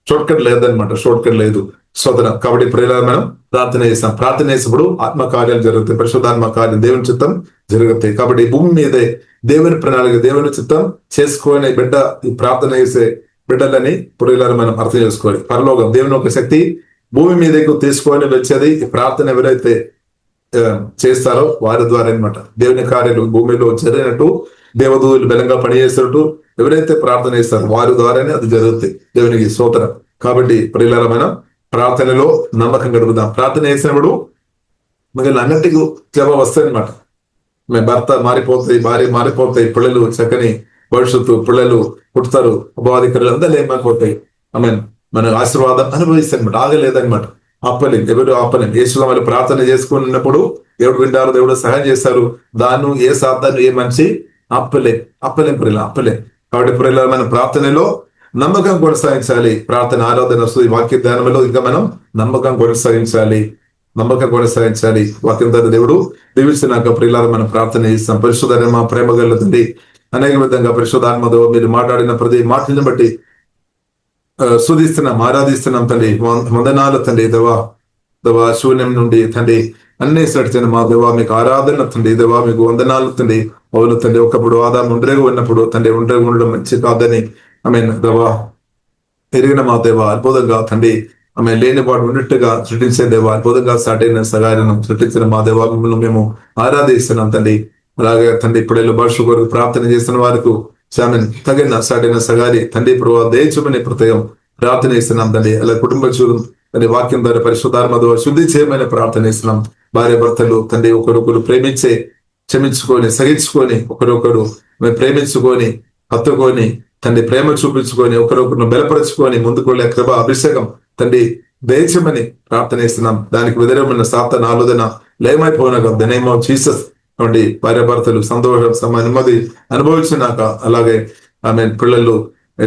షార్ట్ కట్ లేదనమాట. షార్ట్ కట్ లేదు. స్తోత్రం. కాబట్టి ప్రియులారా, మనం ప్రార్థన చేస్తాం. ప్రార్థన చేసినప్పుడు ఆత్మకార్యాలు జరుగుతాయి, పరిశుద్ధాత్మ కార్యం, దేవుని చిత్తం జరుగుతాయి. కాబట్టి భూమి మీదే దేవుని ప్రణాళిక, దేవుని చిత్తం చేసుకునే బిడ్డ, ఈ ప్రార్థన చేసే బిడ్డలని ప్రియులారా మనం అర్థం చేసుకోవాలి. పరలోకం దేవుని ఒక శక్తి భూమి మీదకు తీసుకొని వచ్చేది ఈ ప్రార్థన ఎవరైతే చేస్తారో వారి ద్వారా అనమాట. దేవుని కార్యాలు భూమిలో జరిగినట్టు, దేవదూతులు బలంగా పనిచేస్తున్నట్టు, ఎవరైతే ప్రార్థన చేస్తారో వారి ద్వారానే అది జరుగుతుంది. దేవునికి స్తోత్రం. కాబట్టి ప్రియులారా, మనం ప్రార్థనలో నమ్మకం గడుపుదాం. ప్రార్థన చేసినప్పుడు మిగిలిన అన్నిటికీ జవాబు వస్తాయన్నమాట. భర్త మారిపోతాయి, భార్య మారిపోతాయి, పిల్లలు చక్కని భవిష్యత్తు, పిల్లలు పుడతారు, అపవాదికరులు అందరూ ఏమైపోతాయి. మన ఆశీర్వాదం అనుభవిస్తారనమాట. ఆగలేదనమాట. ఆపలేం, ఎవరు ఆపలేం. యేసులో వాళ్ళు ప్రార్థన చేసుకున్నప్పుడు దేవుడు వింటారు, దేవుడు సహాయం చేస్తారు. దాన్ని ఏ సాధారణ ఏ మనిషి ఆపలేం ప్రియులు, ఆపలేం. కాబట్టి ప్రియుల మన ప్రార్థనలో నమ్మకం కొనసాగించాలి. ప్రార్థన, ఆరాధన, వాక్య ధ్యానంలో ఇంకా మనం నమ్మకం కొనసాగించాలి. వాక్యం ద్వారా దేవుడు దీవించినాక ప్రియులారా మనం ప్రార్థన చేస్తాం. పరిశుద్ధ మా ప్రేమ గలదండి, అనేక విధంగా పరిశుద్ధాత్మతో మీరు మాట్లాడిన ప్రతి మాటలను బట్టి స్తుతిస్తున్నాం, ఆరాధిస్తున్నాం తండ్రి. వందనాలు తండ్రి. దవా శూన్యం నుండి తండ్రి అన్ని సడిచిన మా దేవా మీకు ఆరాధన తండ్రి. దేవా మీకు వందనాలు తండ్రి. అవును తండ్రి, ఒకప్పుడు ఆదాము ఒంటరిగా ఉన్నప్పుడు తండ్రి ఒంటరిగా ఉండడం మంచి కాదని దవా ఎరిగిన మా దేవ అద్భుతంగా తండ్రి లేనివాడు ఉన్నట్టుగా సృష్టించే దేవ అద్భుతంగా సాటైన సగాయలను సృష్టించిన మా దేవ మిమ్మల్ని మేము ఆరాధిస్తున్నాం తండ్రి. అలాగే తండ్రి ఇప్పుడేళ్ళు భాష కొరకు ప్రార్థన చేస్తున్న వారికి తగిన సాటైన సగారి తండ్రి ప్రభావ దయచుమని ప్రత్యేకం ప్రార్థన చేస్తున్నాం తండ్రి. అలా కుటుంబ చూడు తండ్రి వాక్యం ద్వారా పరిశుద్ధాత్మతో శుద్ధి చేయమని ప్రార్థన చేస్తున్నాం. భార్య భర్తలు తండ్రి ఒకరొకరు ప్రేమించే, క్షమించుకొని, సహించుకొని, ఒకరొకరు ప్రేమించుకొని, హత్తుకొని తండ్రి ప్రేమ చూపించుకొని, ఒకరొకరు బలపరుచుకొని ముందుకు వెళ్ళే కృప అభిషేకం తండ్రి దయచేయమని ప్రార్థన చేస్తున్నాం. దానికి వ్యతిరేకమైన సాతాన ఆలోచన లేమైపోయినాక ద నేమ్ ఆఫ్ జీసస్ నుండి భార్య భర్తలు సంతోషం నెమ్మది అనుభవించినాక, అలాగే పిల్లలు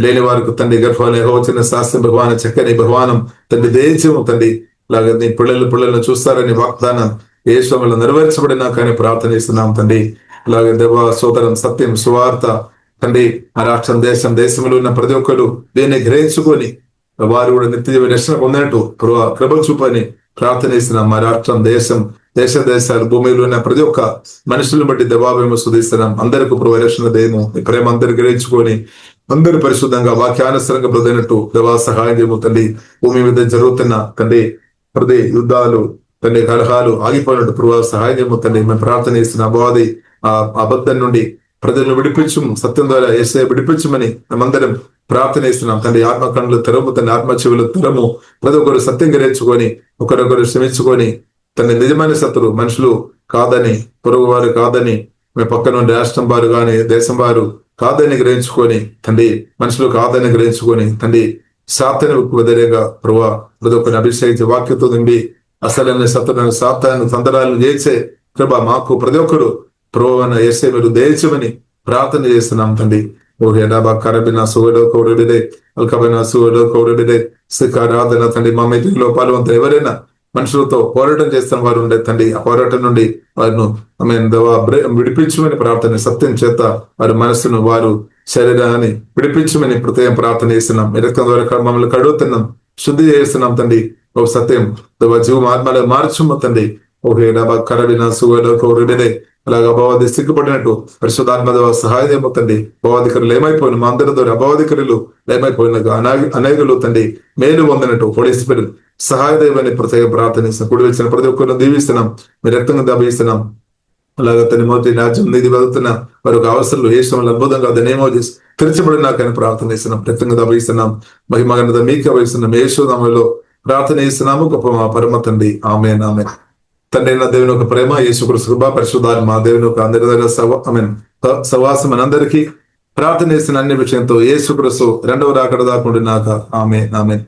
లేని వారికి తండ్రి గర్భాలు ఎగవచ్చిన శాస్త్రం భగవాన చక్కని భగవానం తండ్రి దయచేయము తండ్రి. అలాగే నీ పిల్లలను చూస్తారని వాగ్దానం యేసులో నెరవేర్చబడినా కానీ ప్రార్థన చేస్తున్నాం తండ్రి. అలాగే దేవ సోదరం సత్యం సువార్త తండ్రి ఆ రాష్ట్రం దేశంలో ఉన్న ప్రతి ఒక్కరు దీన్ని గ్రహించుకొని వారు కూడా నిత్య రక్షణ పొందినట్టు కృప చూపని ప్రార్థన చేస్తున్నాం. మా రాష్ట్రం దేశాలు భూమిలో ఉన్న ప్రతి ఒక్క మనుషులను బట్టి దేవాభేమ స్తుతిస్తున్నాం. అందరికీ రక్షణ దేము ప్రేమ అందరు గ్రహించుకొని అందరు పరిశుద్ధంగా వాక్యానుసరంగా బ్రతికినట్టు దేవా సహాయం చేయము తండ్రి. భూమి మీద జరుగుతున్న తండ్రి ప్రతి యుద్ధాలు తండ్రి కలహాలు ఆగిపోయినట్టు ప్రభావ సహాయం చేయము తండ్రి. మేము ప్రార్థన చేస్తున్న అపవాది ఆ అబద్ధం నుండి ప్రజలను విడిపించు, సత్యం ద్వారా యేసయ్య విడిపించమని మేమందరం ప్రార్థన చేస్తున్నాం తండ్రి. ఆత్మ కన్నులు తెరము తండ్రి, ఆత్మ చెవులు తెరము. ప్రతి ఒక్కరు సత్యం గ్రహించుకొని ఒకరొకరు శ్రమించుకొని తండ్రి నిజమైన శత్రువు మనుషులు కాదని, పొరుగు వారు కాదని, మీ పక్క నుండి రాష్ట్రం వారు కానీ దేశం వారు కాదని గ్రహించుకొని తండ్రి, మనుషులు కాదని గ్రహించుకొని తండ్రి సాతానుకు వ్యతిరేకంగా ప్రభు ప్రతి ఒక్కరిని అభిషేకించి వాక్యతో నిండి అసలైన శత్రువులను సాతాను తంత్రాలను చేసే కృప మాకు ప్రతి ఒక్కరు ప్రభు అన్న యేసయ్య మీరు దయచేయమని ప్రార్థన చేస్తున్నాం తండ్రి. ఆరాధన తండ్రి మా మీటింగ్ లో పాల్గొంత ఎవరైనా మనుషులతో పోరాటం చేస్తున్న వారు ఉండే తండ్రి, ఆ పోరాటం నుండి వారిను విడిపించమని ప్రార్థన, సత్యం చేత వారి మనస్సును వారు శరీరాన్ని విడిపించమని ప్రత్యేకం ప్రార్థన చేస్తున్నాం. మీ రక్తం ద్వారా మమ్మల్ని కడుగుతున్నాం, శుద్ధి చేస్తున్నాం తండ్రి. ఓ సత్యం జీవం ఆత్మలో మార్చుమ్మ తండ్రి. ఓకే డబా కరడిన సుగడే అలాగే అపవాది సిగ్గుపడినట్టు పరిశుద్ధాత్మ సహాయం తండ్రి. అపవాదికరులు ఏమైపోయిన మా అందరి ద్వారా అపవాదికరులు ఏమైపోయిన అనేకులు తండ్రి మేలు పొందినట్టు పొడిసిపెరు సహాయదేవని ప్రత్యేక ప్రార్థనిస్తున్నాం. కుడి వచ్చిన ప్రతి ఒక్కరిని దీవిస్తున్నాం, మీ రక్తంగా దభిస్తున్నాం. అలాగే తన మొదటి రాజ్యం నిధి బతుకుతున్న వారికి అవసరాలు ఏ సమయంలో అద్భుతంగా అదేమో చేసి తెరచబడినాకని ప్రార్థన చేస్తున్నాం. రక్తంగా దభిస్తున్నాం. మహిమగన్నద మీకు వహిస్తున్నాం. యేసునామములో ప్రార్థన చేస్తున్నాము. గొప్ప మా పరమ తండ్రి. ఆమేన్ ఆమేన్. తండ్రి అయిన దేవుని యొక్క ప్రేమ, యేసుక్రీస్తు కృప, పరిశుద్ధాత్మ మా దేవుని యొక్క అందరి దగ్గర సవాసం మనందరికీ ప్రార్థన చేసిన అన్ని విషయంతో యేసుక్రీస్తు రెండవ రాకడ దాకా ఉండినాక ఆమేన్ ఆమేన్.